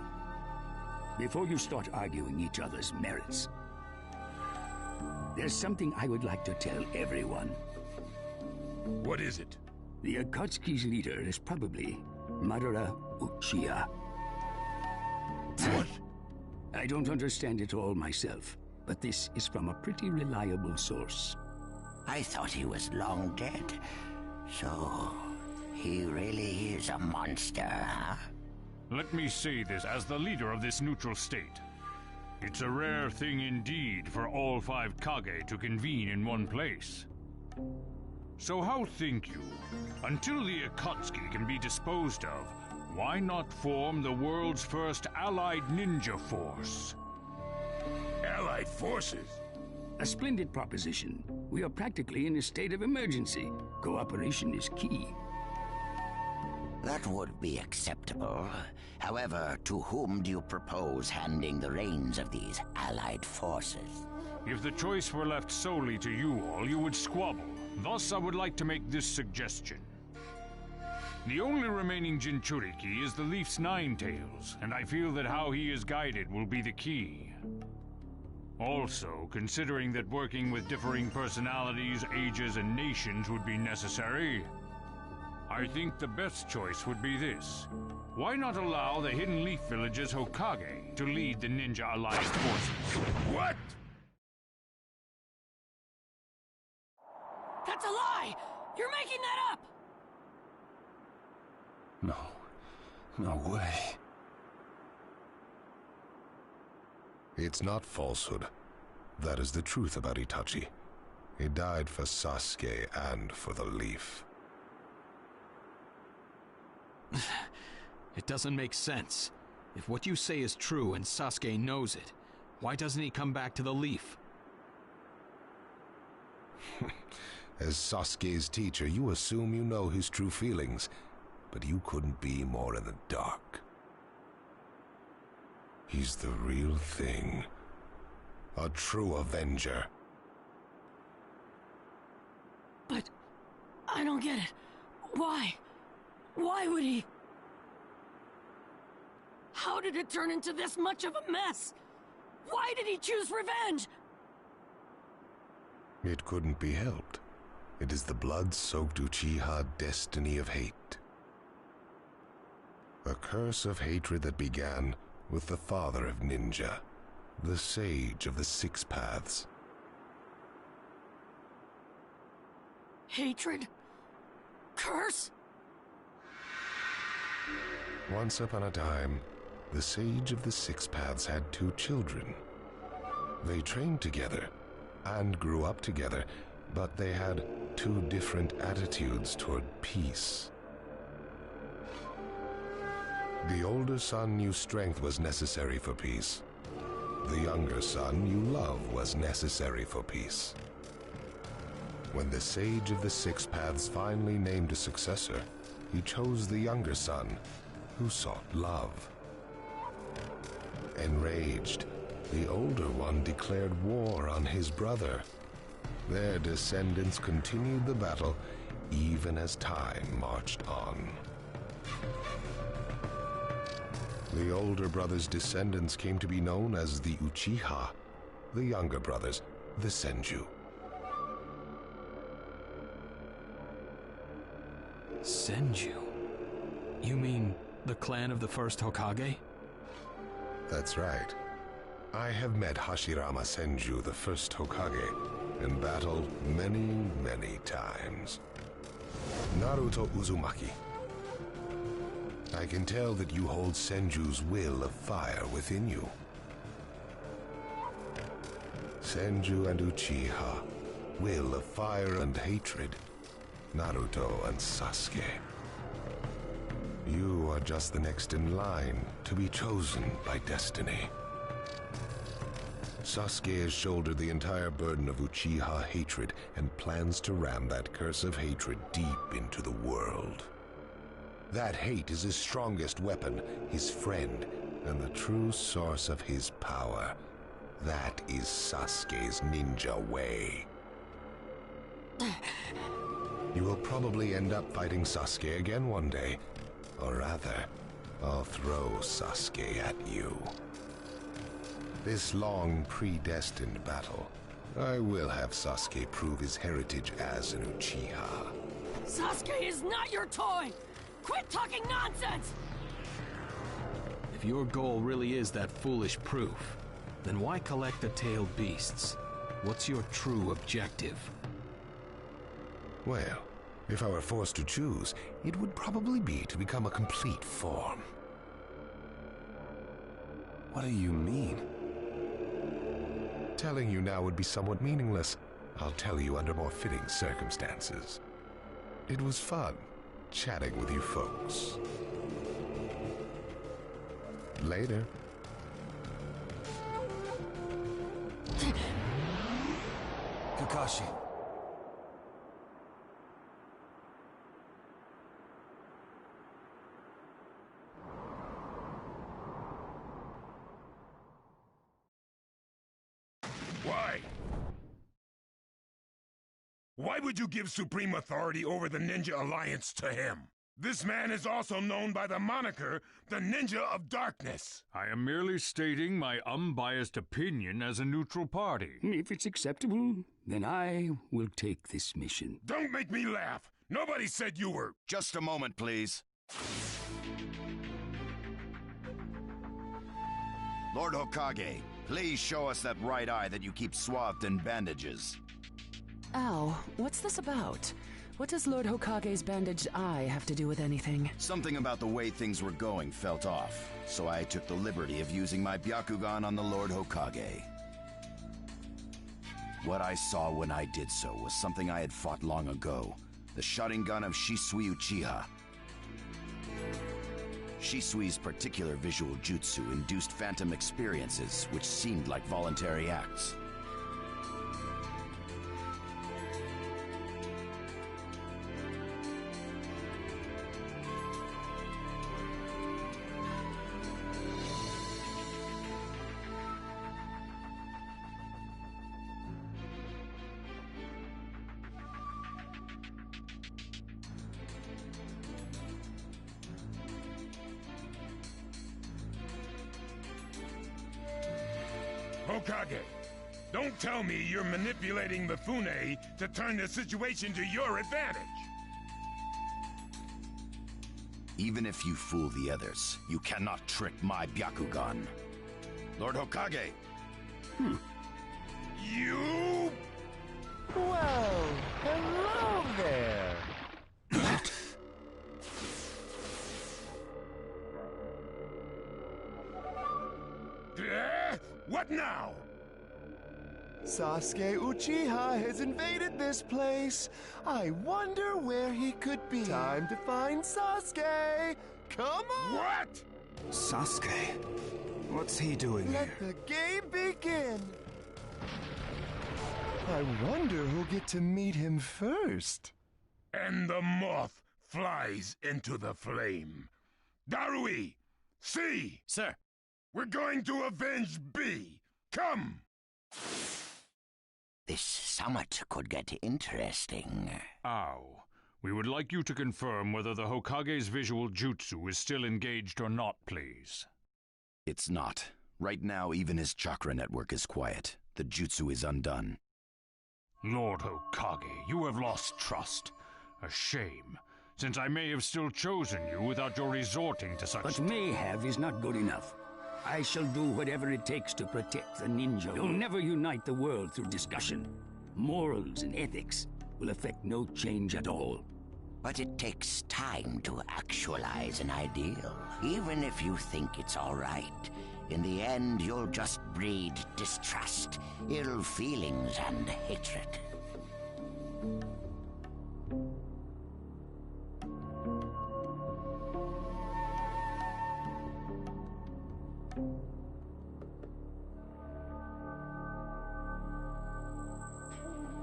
Before you start arguing each other's merits, there's something I would like to tell everyone. What is it? The Akatsuki's leader is probably Madara Uchiha. What? I don't understand it all myself, but this is from a pretty reliable source. I thought he was long dead. So, he really is a monster, huh? Let me say this as the leader of this neutral state. It's a rare thing indeed for all 5 Kage to convene in one place. So how think you, until the Akatsuki can be disposed of, why not form the world's first allied ninja force? Allied forces? A splendid proposition. We are practically in a state of emergency. Cooperation is key. That would be acceptable. However, to whom do you propose handing the reins of these allied forces? If the choice were left solely to you all, you would squabble. Thus, I would like to make this suggestion. The only remaining Jinchuriki is the Leaf's Ninetales, and I feel that how he is guided will be the key. Also, considering that working with differing personalities, ages, and nations would be necessary, I think the best choice would be this. Why not allow the Hidden Leaf Village's Hokage to lead the Ninja Alliance forces? What? That's a lie! You're making that up! No way. It's not falsehood. That is the truth about Itachi. He died for Sasuke and for the Leaf. It doesn't make sense. If what you say is true and Sasuke knows it, why doesn't he come back to the Leaf? As Sasuke's teacher, you assume you know his true feelings, but you couldn't be more in the dark. He's the real thing. A true Avenger. But I don't get it. Why? Why would he? How did it turn into this much of a mess? Why did he choose revenge? It couldn't be helped. It is the blood-soaked Uchiha destiny of hate. A curse of hatred that began with the father of ninja, the sage of the 6 paths. Hatred? Curse? Once upon a time, the sage of the 6 paths had 2 children. They trained together and grew up together, but they had 2 different attitudes toward peace. The older son knew strength was necessary for peace. The younger son knew love was necessary for peace. When the Sage of the Six Paths finally named a successor, he chose the younger son, who sought love. Enraged, the older one declared war on his brother. Their descendants continued the battle even as time marched on. The older brother's descendants came to be known as the Uchiha, the younger brothers, the Senju. Senju? You mean the clan of the first Hokage? That's right. I have met Hashirama Senju, the first Hokage, and battled many, many times. Naruto Uzumaki. I can tell that you hold Senju's will of fire within you. Senju and Uchiha, will of fire and hatred. Naruto and Sasuke. You are just the next in line to be chosen by destiny. Sasuke has shouldered the entire burden of Uchiha hatred and plans to ram that curse of hatred deep into the world. That hate is his strongest weapon, his friend, and the true source of his power. That is Sasuke's ninja way. You will probably end up fighting Sasuke again one day. Or rather, I'll throw Sasuke at you. This long, predestined battle, I will have Sasuke prove his heritage as an Uchiha. Sasuke is not your toy! Quit talking nonsense! If your goal really is that foolish proof, then why collect the tailed beasts? What's your true objective? Well, if I were forced to choose, it would probably be to become a complete form. What do you mean? Telling you now would be somewhat meaningless. I'll tell you under more fitting circumstances. It was fun chatting with you folks. Later. Kakashi. Why? Why would you give supreme authority over the Ninja Alliance to him? This man is also known by the moniker, the Ninja of Darkness. I am merely stating my unbiased opinion as a neutral party. If it's acceptable, then I will take this mission. Don't make me laugh. Nobody said you were... Just a moment, please. Lord Hokage, please show us that right eye that you keep swathed in bandages. Ow, what's this about? What does Lord Hokage's bandaged eye have to do with anything? Something about the way things were going felt off, so I took the liberty of using my Byakugan on the Lord Hokage. What I saw when I did so was something I had fought long ago, the Sharingan of Shisui Uchiha. Shisui's particular visual jutsu induced phantom experiences, which seemed like voluntary acts. Hokage, don't tell me you're manipulating Mifune to turn the situation to your advantage. Even if you fool the others, you cannot trick my Byakugan. Lord Hokage! You... Well, hello there! What now? Sasuke Uchiha has invaded this place. I wonder where he could be. Time to find Sasuke. come on! What? Sasuke? What's he doing Let here? the game begin! I wonder who'll get to meet him first. And the moth flies into the flame. Darui! See! Sir! We're going to avenge B! Come! This summit could get interesting. Ow. We would like you to confirm whether the Hokage's visual jutsu is still engaged or not, please. It's not. Right now, even his chakra network is quiet. The jutsu is undone. Lord Hokage, you have lost trust. A shame, since I may have still chosen you without your resorting to such... But may have is not good enough. I shall do whatever it takes to protect the ninja. You'll never unite the world through discussion. Morals and ethics will affect no change at all. But it takes time to actualize an ideal. Even if you think it's all right, in the end you'll just breed distrust, ill feelings, and hatred.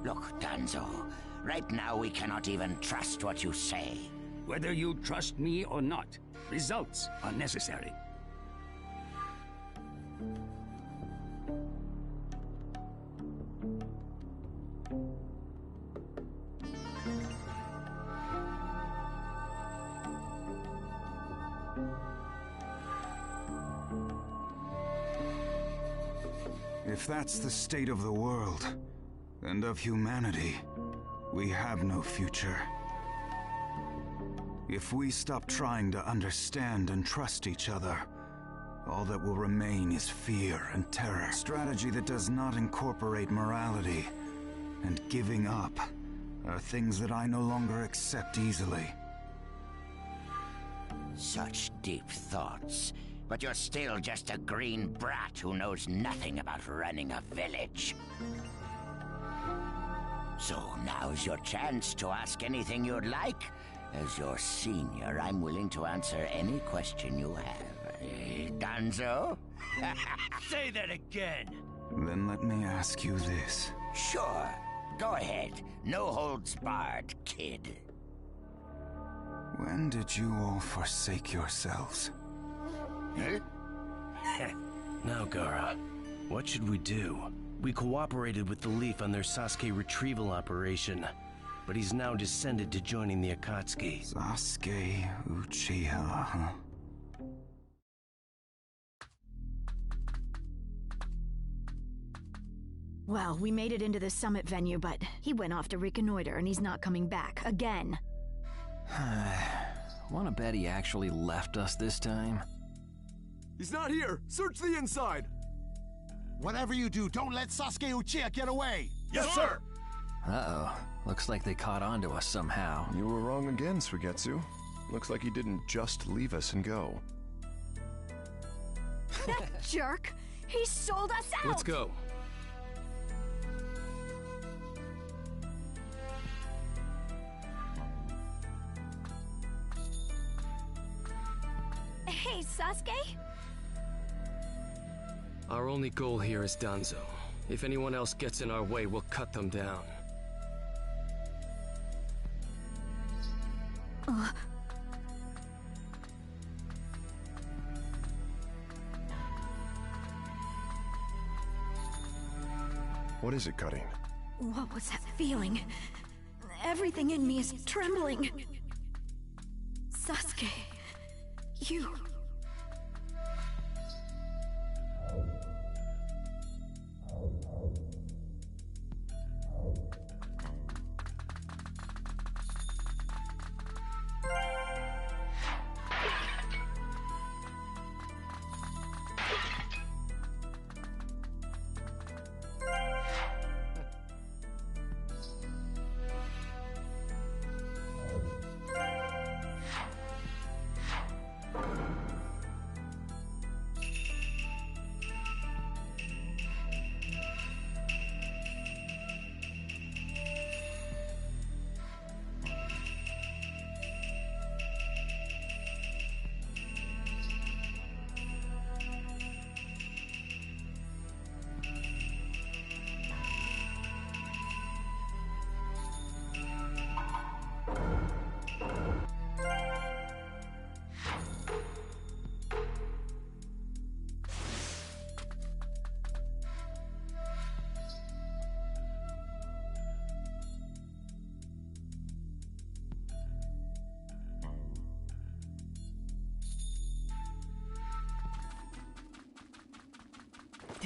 Look, Danzo, right now we cannot even trust what you say. Whether you trust me or not, results are necessary. If that's the state of the world, and of humanity, we have no future. If we stop trying to understand and trust each other, all that will remain is fear and terror. Strategy that does not incorporate morality and giving up are things that I no longer accept easily. Such deep thoughts, but you're still just a green brat who knows nothing about running a village. So now's your chance to ask anything you'd like. As your senior, I'm willing to answer any question you have. Danzo? Say that again! Then let me ask you this. Sure. Go ahead. No holds barred, kid. When did you all forsake yourselves? Now, Gaara, what should we do? We cooperated with the Leaf on their Sasuke retrieval operation, but he's now descended to joining the Akatsuki. Sasuke Uchiha, huh? Well, we made it into the summit venue, but he went off to reconnoiter and he's not coming back again. Wanna bet he actually left us this time? He's not here! Search the inside! Whatever you do, don't let Sasuke Uchiha get away! Yes, sir! Uh-oh. Looks like they caught on to us somehow. You were wrong again, Suigetsu. Looks like he didn't just leave us and go. That jerk! He sold us out! Let's go. Hey, Sasuke? Our only goal here is Danzo. If anyone else gets in our way, we'll cut them down. What is it, Cutting? What was that feeling? Everything in me is trembling. Sasuke, you...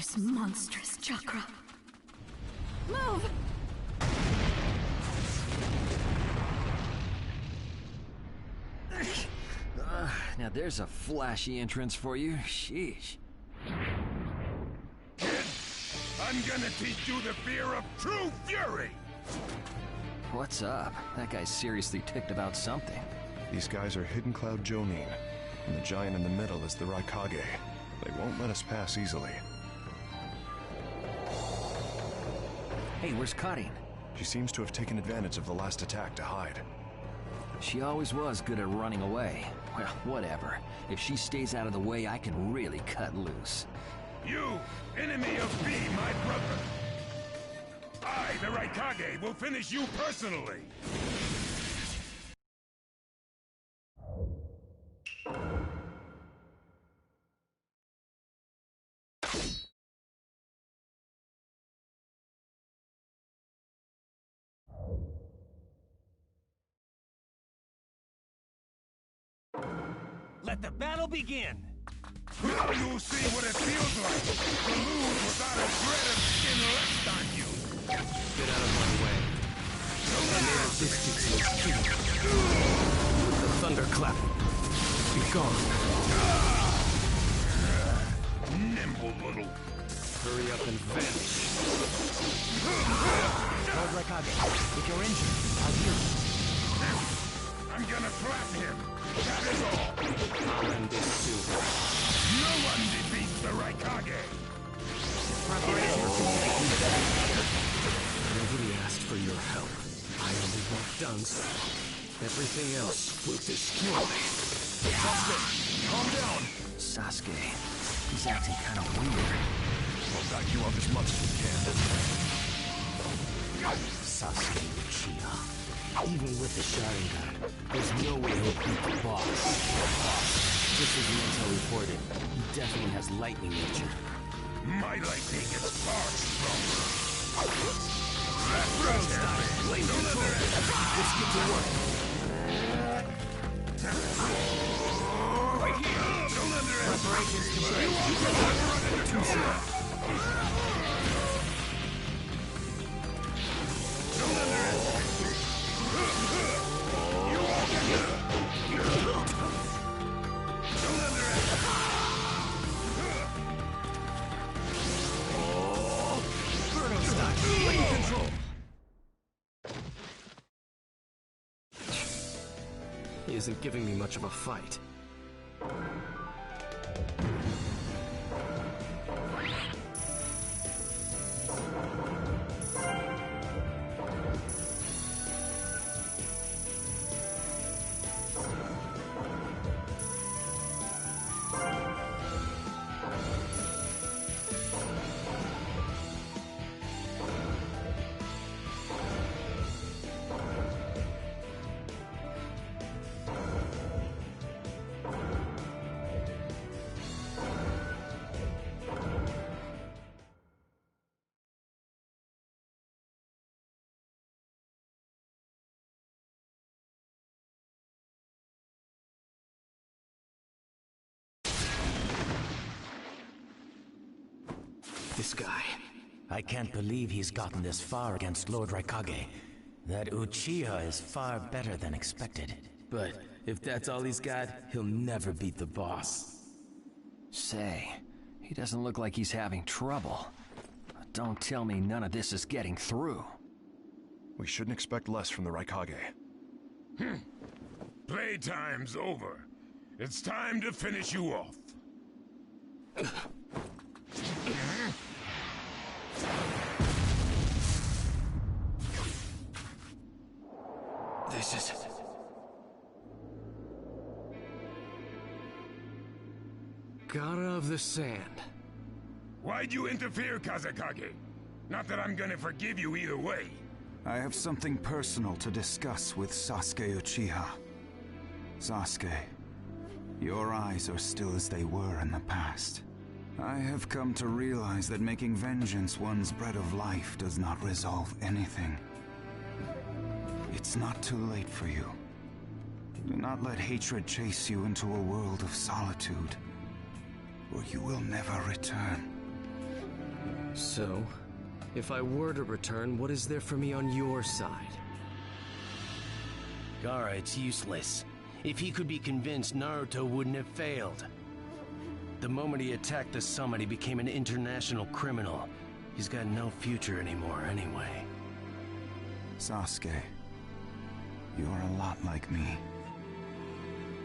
this monstrous chakra. Move! Now there's a flashy entrance for you. Sheesh. I'm gonna teach you the fear of true fury! What's up? That guy's seriously ticked about something. These guys are Hidden Cloud Jonin, and the giant in the middle is the Raikage. They won't let us pass easily. Hey, where's Karin? She seems to have taken advantage of the last attack to hide. She always was good at running away. Well, whatever. If she stays out of the way, I can really cut loose. You, enemy of me, my brother! I, the Raikage, will finish you personally! Let the battle begin! Now you'll see what it feels like to lose without a shred of skin left on you! Get out of my way. My name of this jutsu is Kido. With the thunderclap. Be gone. Nimble little... Hurry up and vanish. Lord Raikage, if you're injured, I'll heal you. I'm gonna flatten him. That is all. I'll end this soon. No one defeats the Raikage. Nobody asked for your help. I only want Danzo. Everything else will destroy. Calm down. Sasuke, he's acting kind of weird. We'll back you up as much as we can. Sasuke Uchiha. Even with the Sharingan, there's no way he'll beat the boss. Just as Naruto reported, he definitely has lightning nature. My lightning is far stronger. Let's get to work. Right here. Don't underestimate. Preparations complete. Too soon. Don't underestimate. He isn't giving me much of a fight. This guy. I can't believe he's gotten this far against Lord Raikage. That Uchiha is far better than expected. But if that's all he's got, he'll never beat the boss. Say, he doesn't look like he's having trouble. Don't tell me none of this is getting through. We shouldn't expect less from the Raikage. Playtime's over. It's time to finish you off. This is... God of the Sand. Why'd you interfere, Kazekage? Not that I'm gonna forgive you either way. I have something personal to discuss with Sasuke Uchiha. Sasuke, your eyes are still as they were in the past. I have come to realize that making vengeance one's bread of life does not resolve anything. It's not too late for you. Do not let hatred chase you into a world of solitude, where you will never return. So, if I were to return, what is there for me on your side? Gaara, it's useless. If he could be convinced, Naruto wouldn't have failed. The moment he attacked the summit, he became an international criminal. He's got no future anymore anyway. Sasuke, you're a lot like me.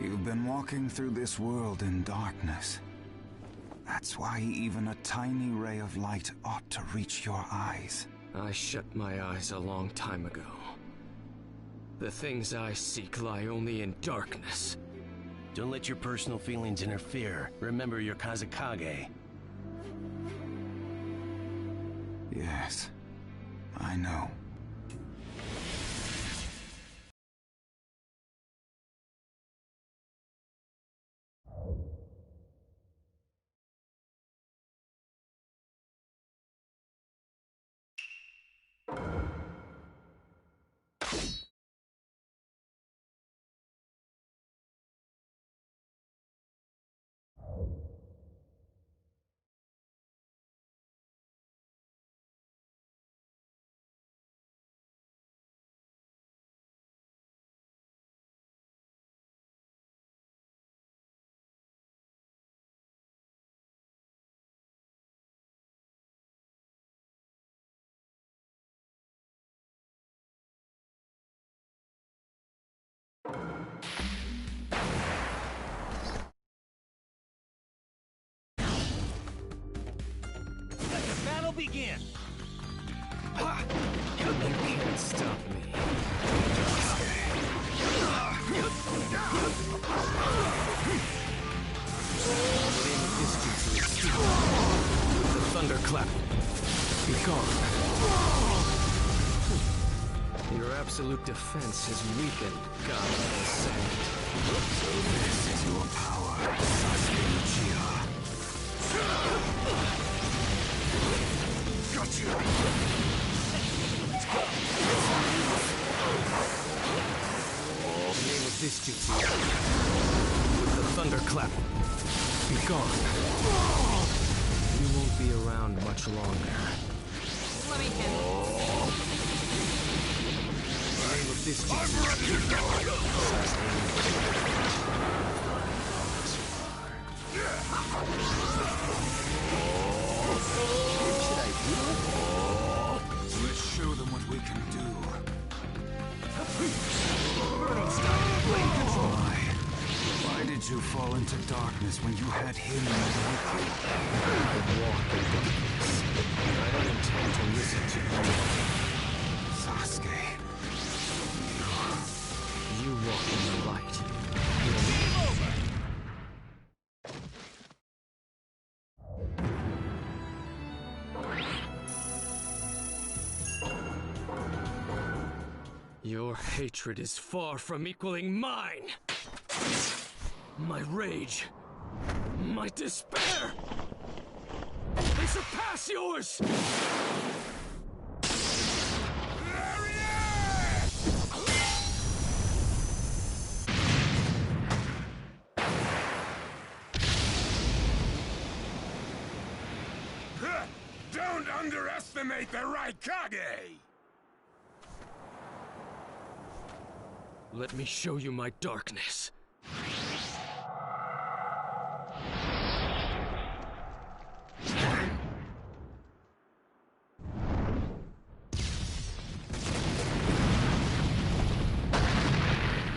You've been walking through this world in darkness. That's why even a tiny ray of light ought to reach your eyes. I shut my eyes a long time ago. The things I seek lie only in darkness. Don't let your personal feelings interfere. Remember your Kazekage. Yes, I know. Let the battle begin! You can't stop me. The name of this jutsu is Ki. With the thunderclap. Be gone. Your absolute defense has weakened, God of the Sand. So this is your power, Sasuke Uchiha. Got you! The name of this jutsu with the thunderclap. Be gone. You won't be around much longer. Let me handle The name of this jutsu. Should I do it? Let's show them what we can do. Why did you fall into darkness when you had him with you? I walk in darkness. I don't intend to listen to you. Sasuke. You walk in the light. Your hatred is far from equaling mine. My rage, my despair, they surpass yours! Don't underestimate the Raikage! Let me show you my darkness.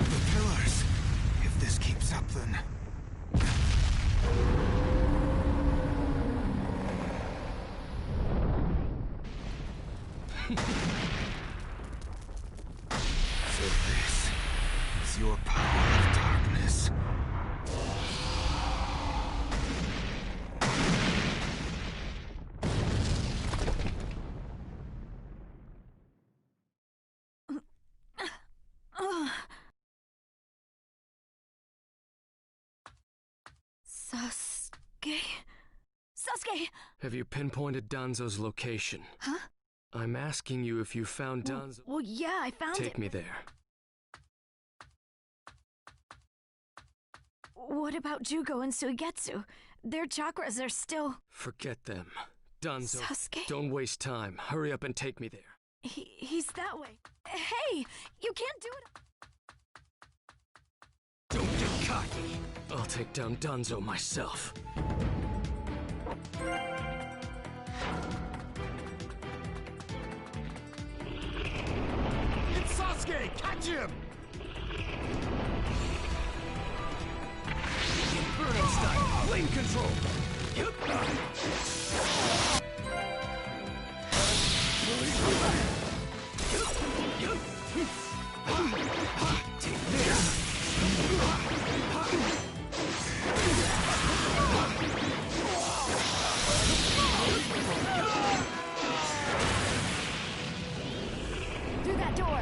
The pillars. If this keeps up, then... So this is your power of darkness. Sasuke? Sasuke! Have you pinpointed Danzo's location? Huh? I'm asking you if you found Danzo. Well, yeah, I found it. Take me there. What about Jugo and Suigetsu? Their chakras are still... Forget them. Danzo, Sasuke? don't waste time. Hurry up and take me there. He's that way. Hey, you can't do it. Don't get cocky. I'll take down Danzo myself. It's Sasuke! Catch him! Inferno style, flame control. Take this. Through that door.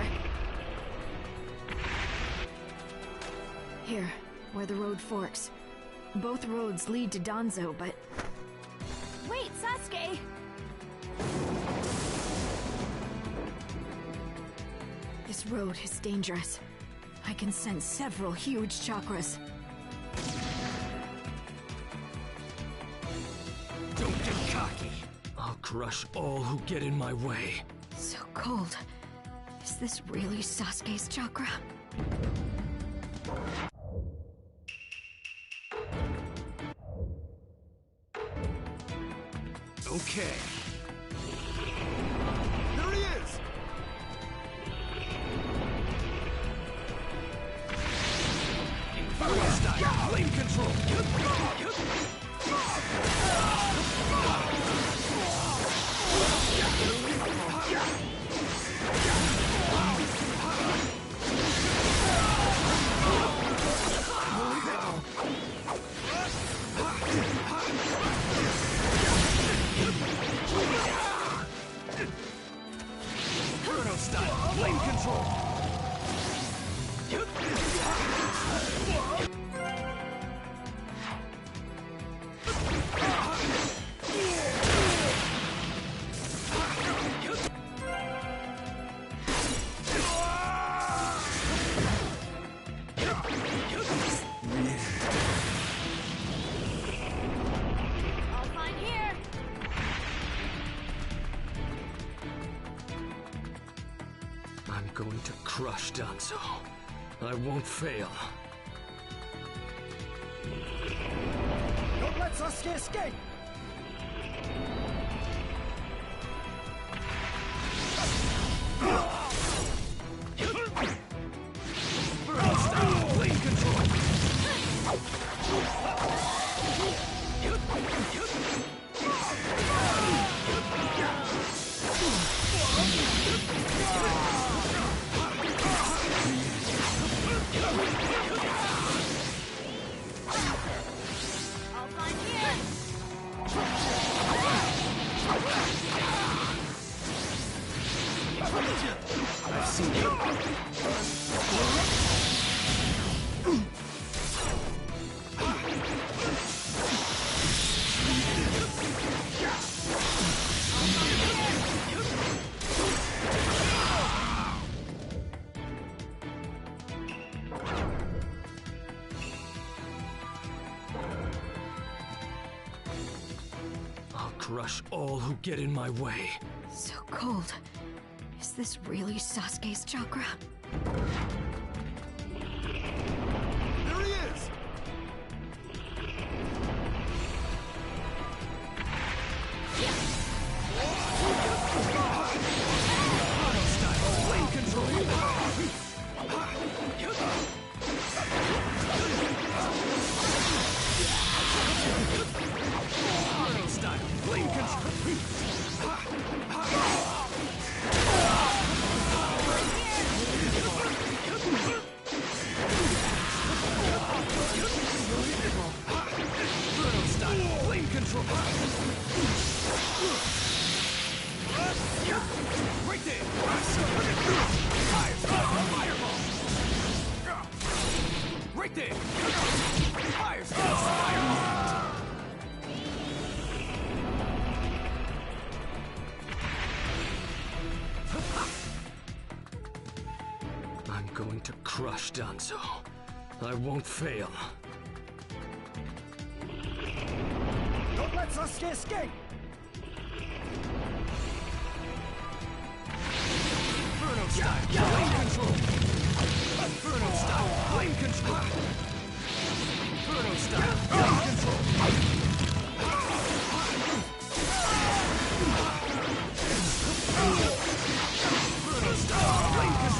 Here, where the road forks. Both roads lead to Danzo, but... Wait, Sasuke! This road is dangerous. I can sense several huge chakras. Don't get cocky. I'll crush all who get in my way. So cold. Is this really Sasuke's chakra? Okay. There he is! Inferno style, flame control. Inferno style, flame control. I'll find here! I'm going to crush Danzo. I won't fail. Don't let Sasuke escape! Inferno style, flame control. I'll find here! I've seen you. I'll crush all who get in my way. So cold. Is this really Sasuke's chakra? There he is! Inferno style, flame control. Inferno style, flame control. Inferno style, flame control. Right there. Fireball. Right there. Fireball. I'm going to crush Danzo. I won't fail. Don't let Sasuke escape! style, flame control. Inferno style, flame control. Inferno style, flame control. Inferno style, flame control.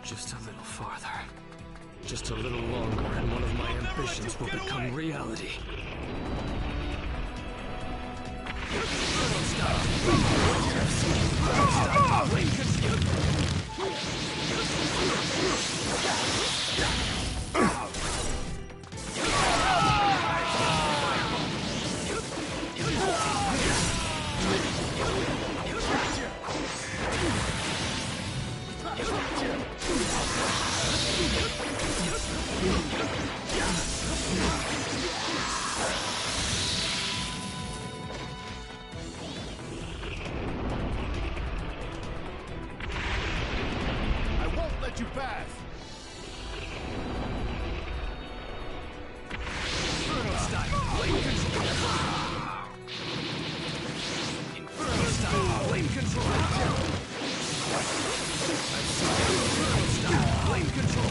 Just a little farther. Just a little longer, and one of my ambitions will become reality. Inferno style. Flame control. I won't let you pass! Inferno style, flame control. Inferno style, flame control. Inferno style, flame control.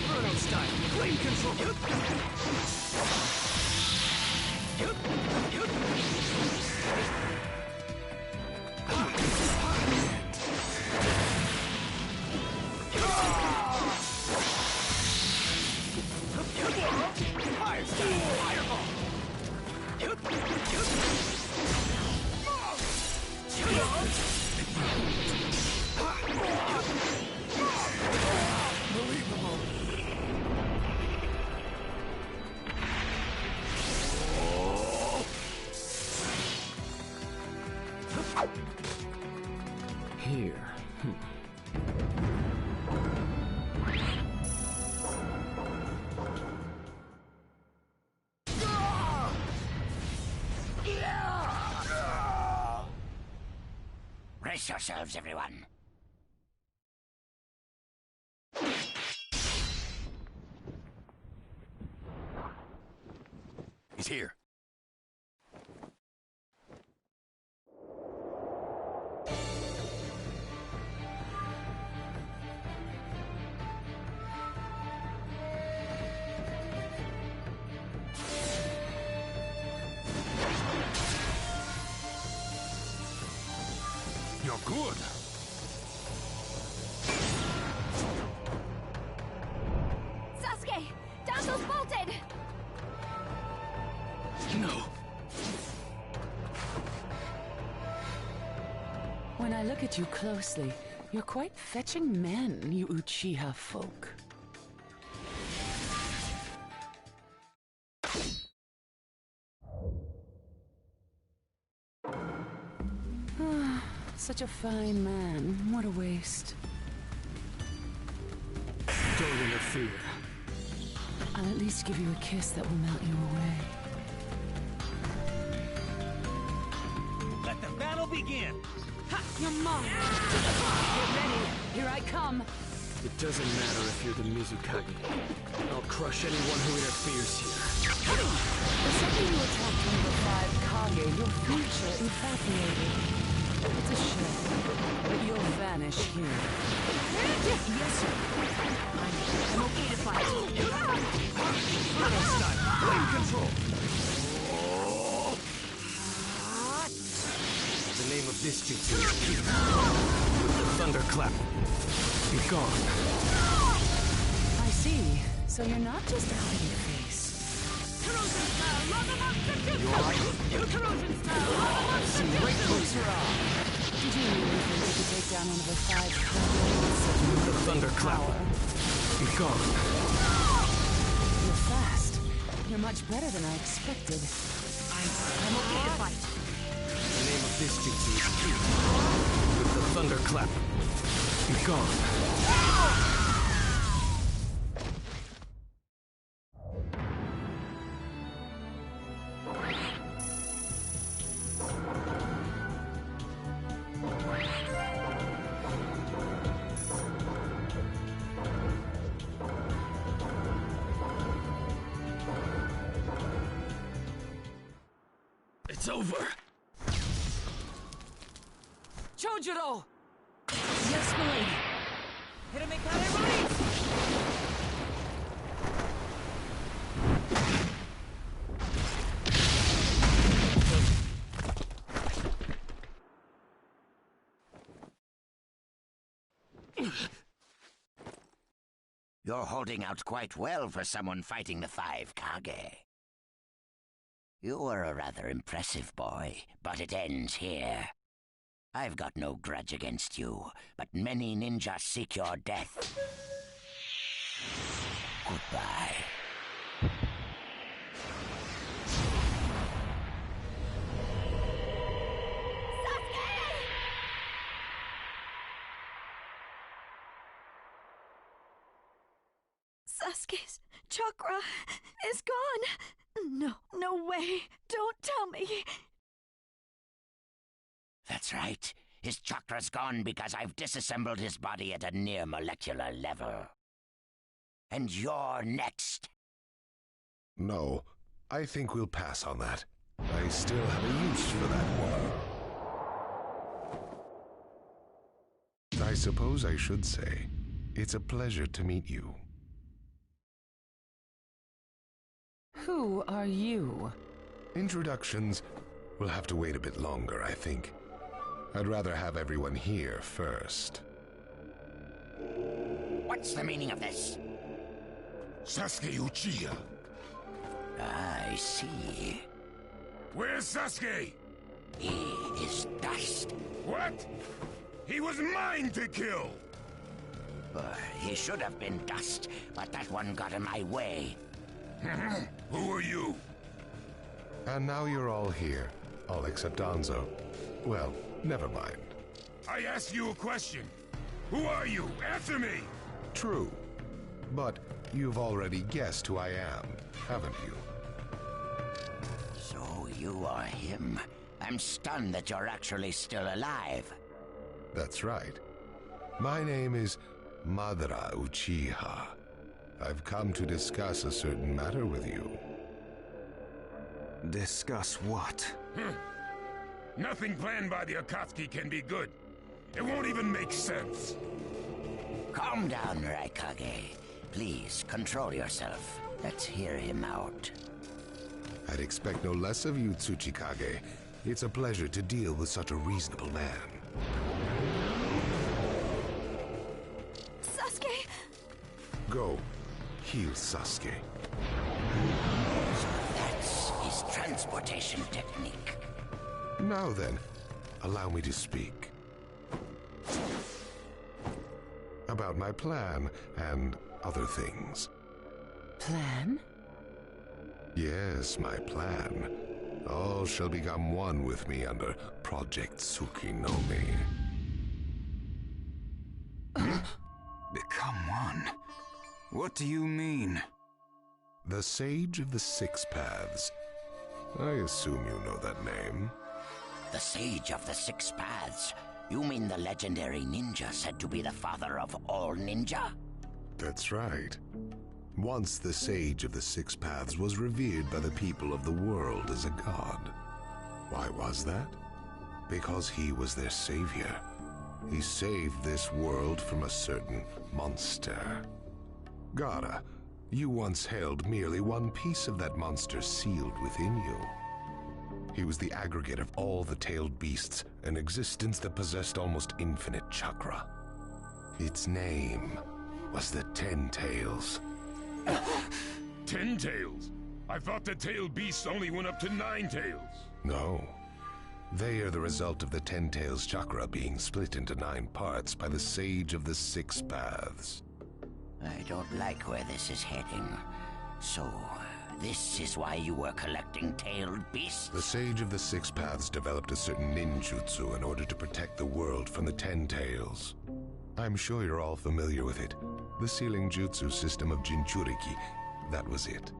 Inferno style, flame control. Fire style, fireball! Unbelievable! Here. Brace yourselves, everyone. He's here. You're good. Sasuke! Danzo's bolted! No. When I look at you closely, you're quite fetching men, you Uchiha folk. Such a fine man. What a waste. Don't interfere. I'll at least give you a kiss that will melt you away. Let the battle begin! Ha! Your mom! Get ready! Here I come! It doesn't matter if you're the Mizukage. I'll crush anyone who interferes here. The second you attack one of the 5 Kage, your future evaporated. It's a shame, but you'll vanish here. Yes, sir. I'm okay to fight. Inferno style, flame control. The name of this jutsu is Ki. With the thunderclap. Be gone. I see. So you're not just out of your face. Corrosion style, lava monster jutsu! You alright? Corrosion style, lava monster See right jutsu! through you. Did you think you could take down one of the 5 The thunderclap. Be gone. You're fast. You're much better than I expected. I'm okay to fight. The name of this jutsu is Ki. With the thunderclap. Be gone. It's over. Chojuro! Yes, milady. Hiramekare release! You're holding out quite well for someone fighting the 5 Kage. You were a rather impressive boy, but it ends here. I've got no grudge against you, but many ninjas seek your death. Goodbye. Sasuke's chakra is gone. No, no way. Don't tell me. That's right. His chakra's gone because I've disassembled his body at a near molecular level. And you're next. No, I think we'll pass on that. I still have a use for that woman. I suppose I should say, it's a pleasure to meet you. Who are you? Introductions will have to wait a bit longer, I think. I'd rather have everyone here first. What's the meaning of this? Sasuke Uchiha. I see. Where's Sasuke? He is dust. What? He was mine to kill! He should have been dust, but that one got in my way. Who are you? And now you're all here, all except Danzo. Well, never mind. I asked you a question. Who are you? Answer me! True. But you've already guessed who I am, haven't you? So you are him. I'm stunned that you're actually still alive. That's right. My name is Madara Uchiha. I've come to discuss a certain matter with you. Discuss what? Nothing planned by the Akatsuki can be good. It won't even make sense. Calm down, Raikage. Please, control yourself. Let's hear him out. I'd expect no less of you, Tsuchikage. It's a pleasure to deal with such a reasonable man. Sasuke! Go. Heal Sasuke. So that's his transportation technique. Now then, allow me to speak. About my plan and other things. Plan? Yes, my plan. All shall become one with me under Project Tsukinomi. Become one? What do you mean? The Sage of the Six Paths. I assume you know that name. The Sage of the Six Paths? You mean the legendary ninja said to be the father of all ninja? That's right. Once the Sage of the Six Paths was revered by the people of the world as a god. Why was that? Because he was their savior. He saved this world from a certain monster. Gaara, you once held merely one piece of that monster sealed within you. He was the aggregate of all the tailed beasts, an existence that possessed almost infinite chakra. Its name was the 10 Tails. 10 tails? I thought the tailed beasts only went up to 9 tails. No. They are the result of the Ten Tails chakra being split into 9 parts by the Sage of the Six Paths. I don't like where this is heading. So, this is why you were collecting tailed beasts? The Sage of the Six Paths developed a certain ninjutsu in order to protect the world from the Ten Tails. I'm sure you're all familiar with it. The sealing jutsu system of Jinchuriki. That was it.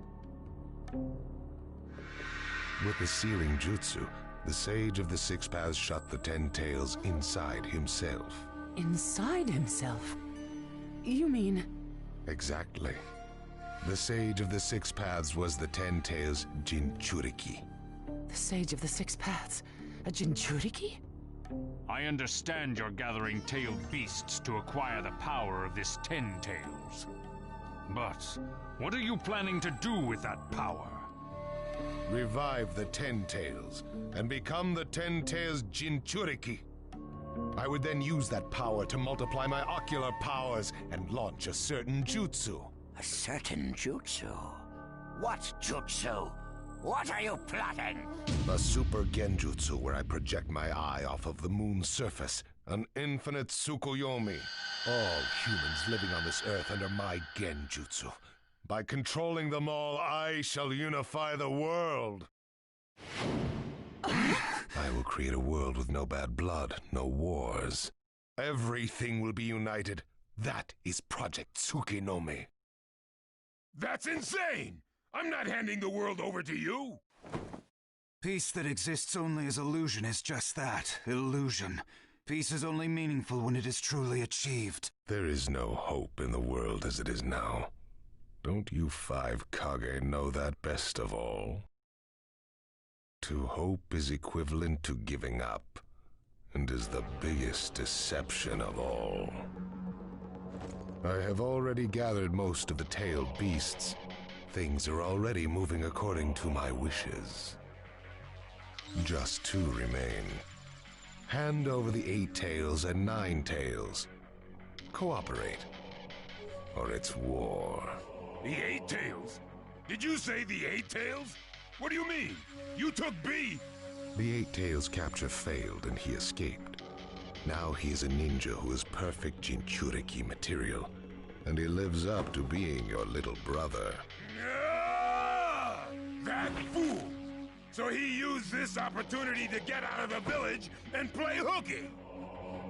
With the sealing jutsu, the Sage of the Six Paths shut the Ten Tails inside himself. Inside himself? You mean... Exactly. The Sage of the Six Paths was the Ten Tails' Jinchuriki. The Sage of the Six Paths? A Jinchuriki? I understand you're gathering tailed beasts to acquire the power of this Ten Tails. But what are you planning to do with that power? Revive the Ten Tails and become the Ten Tails Jinchuriki. I would then use that power to multiply my ocular powers and launch a certain jutsu. A certain jutsu? What jutsu? What are you plotting? A super genjutsu where I project my eye off of the moon's surface. An infinite Tsukuyomi. All humans living on this earth under my genjutsu. By controlling them all, I shall unify the world. I will create a world with no bad blood, no wars. Everything will be united. That is Project Tsukinome. That's insane! I'm not handing the world over to you! Peace that exists only as illusion is just that, illusion. Peace is only meaningful when it is truly achieved. There is no hope in the world as it is now. Don't you 5 Kage know that best of all? To hope is equivalent to giving up, and is the biggest deception of all. I have already gathered most of the tailed beasts. Things are already moving according to my wishes. Just 2 remain. Hand over the 8 tails and 9 tails. Cooperate, or it's war. The 8 tails? Did you say the 8 tails? What do you mean? You took B! The 8 tails capture failed and he escaped. Now he is a ninja who is perfect Jinchuriki material, and he lives up to being your little brother. Ah! That fool! So he used this opportunity to get out of the village and play hooky!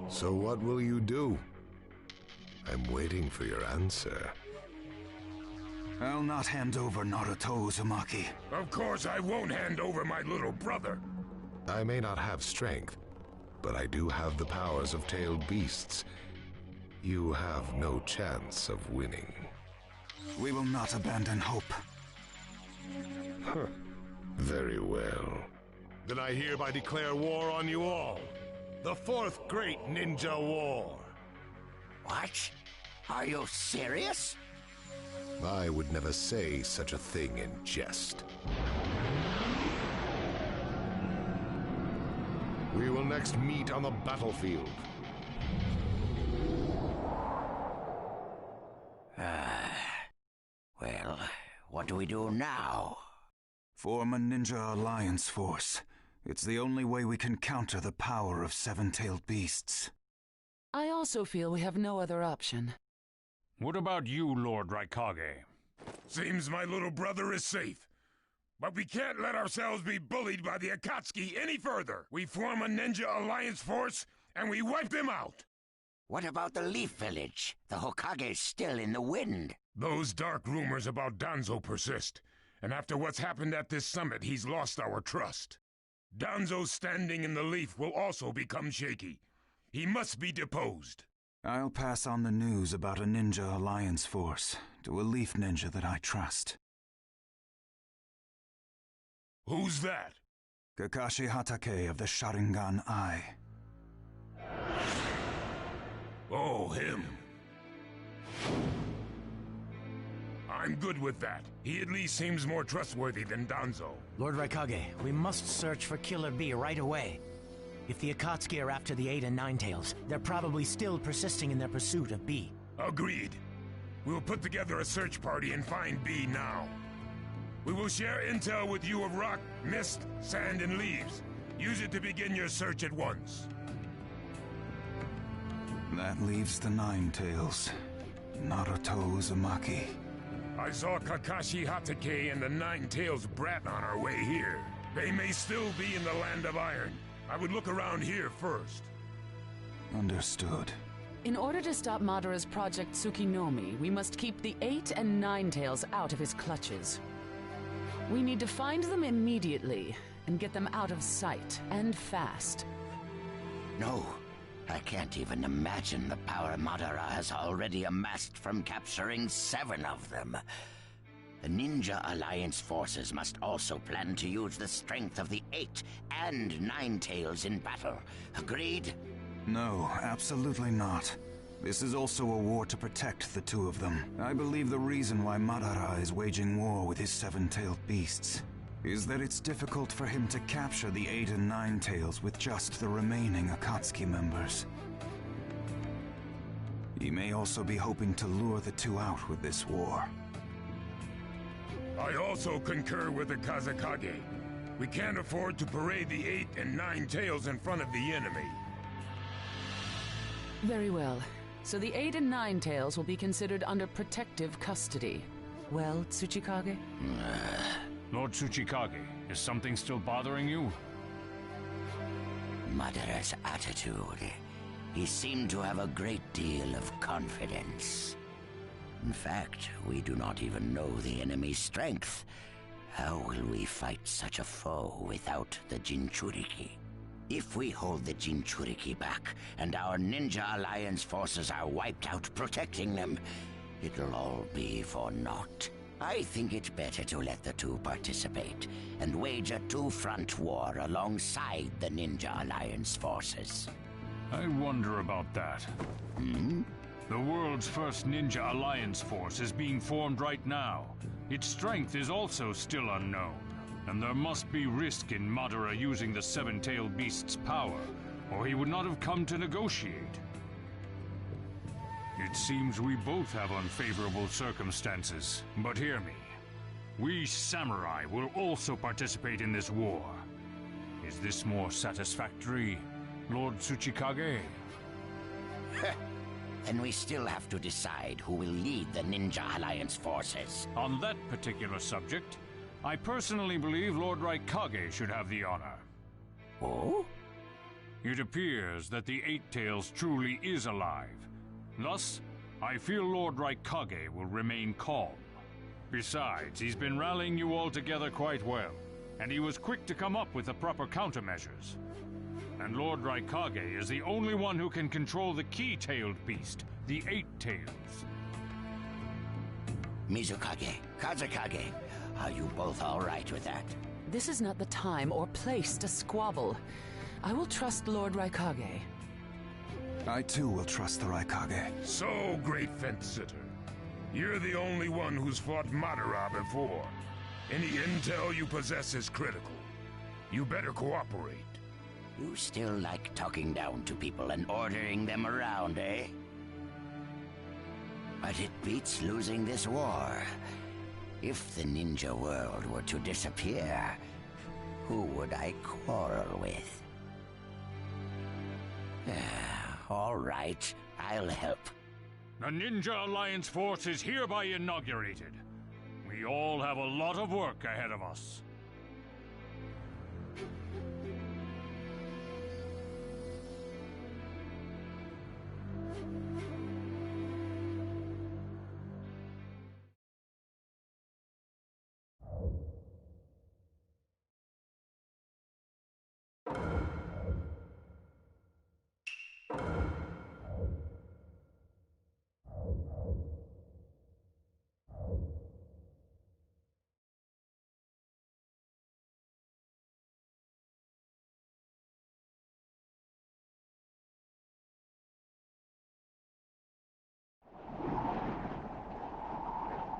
So what will you do? I'm waiting for your answer. I'll not hand over Naruto Uzumaki. Of course I won't hand over my little brother. I may not have strength, but I do have the powers of tailed beasts. You have no chance of winning. We will not abandon hope. Huh. Very well. Then I hereby declare war on you all. The 4th Great Ninja War. What? Are you serious? I would never say such a thing in jest. We will next meet on the battlefield. Well, what do we do now? Form a ninja alliance force. It's the only way we can counter the power of 7-tailed beasts. I also feel we have no other option. What about you, Lord Raikage? Seems my little brother is safe. But we can't let ourselves be bullied by the Akatsuki any further. We form a ninja alliance force, and we wipe them out. What about the Leaf Village? The Hokage's still in the wind. Those dark rumors about Danzo persist. And after what's happened at this summit, he's lost our trust. Danzo's standing in the Leaf will also become shaky. He must be deposed. I'll pass on the news about a ninja alliance force to a Leaf ninja that I trust. Who's that? Kakashi Hatake of the Sharingan Eye. Oh, him. I'm good with that. He at least seems more trustworthy than Danzo. Lord Raikage, we must search for Killer B right away. If the Akatsuki are after the 8 and 9 tails, they're probably still persisting in their pursuit of B. Agreed. We'll put together a search party and find B now. We will share intel with you of rock, mist, sand, and leaves. Use it to begin your search at once. That leaves the Nine-Tails. Naruto Uzumaki. I saw Kakashi Hatake and the Nine-Tails brat on our way here. They may still be in the Land of Iron. I would look around here first. Understood. In order to stop Madara's Project Tsukinomi, we must keep the 8 and Nine-Tails out of his clutches. We need to find them immediately and get them out of sight, and fast. No, I can't even imagine the power Madara has already amassed from capturing 7 of them. The Ninja Alliance forces must also plan to use the strength of the 8 and Nine-Tails in battle. Agreed? No, absolutely not. This is also a war to protect the 2 of them. I believe the reason why Madara is waging war with his 7-tailed beasts is that it's difficult for him to capture the 8 and Nine-Tails with just the remaining Akatsuki members. He may also be hoping to lure the 2 out with this war. I also concur with the Kazekage. We can't afford to parade the 8 and Nine-Tails in front of the enemy. Very well. So the 8 and Nine-Tails will be considered under protective custody. Well, Tsuchikage? Lord Tsuchikage, is something still bothering you? Madara's attitude. He seemed to have a great deal of confidence. In fact, we do not even know the enemy's strength. How will we fight such a foe without the Jinchuriki? If we hold the Jinchuriki back, and our Ninja Alliance forces are wiped out protecting them, it'll all be for naught. I think it better to let the 2 participate, and wage a 2-front war alongside the Ninja Alliance forces. I wonder about that. The world's first Ninja Alliance force is being formed right now. Its strength is also still unknown, and there must be risk in Madara using the 7-tailed beast's power, or he would not have come to negotiate. It seems we both have unfavorable circumstances, but hear me. We samurai will also participate in this war. Is this more satisfactory, Lord Tsuchikage? Then we still have to decide who will lead the Ninja Alliance forces. On that particular subject, I personally believe Lord Raikage should have the honor. Oh? It appears that the 8-Tails truly is alive. Thus, I feel Lord Raikage will remain calm. Besides, he's been rallying you all together quite well, and he was quick to come up with the proper countermeasures. And Lord Raikage is the only one who can control the key-tailed beast, the 8-Tails. Mizukage, Kazekage, are you both all right with that? This is not the time or place to squabble. I will trust Lord Raikage. I too will trust the Raikage. So, great fence-sitter. You're the only one who's fought Madara before. Any intel you possess is critical. You better cooperate. You still like talking down to people and ordering them around, eh? But it beats losing this war. If the ninja world were to disappear, who would I quarrel with? All right, I'll help. The Ninja Alliance force is hereby inaugurated. We all have a lot of work ahead of us.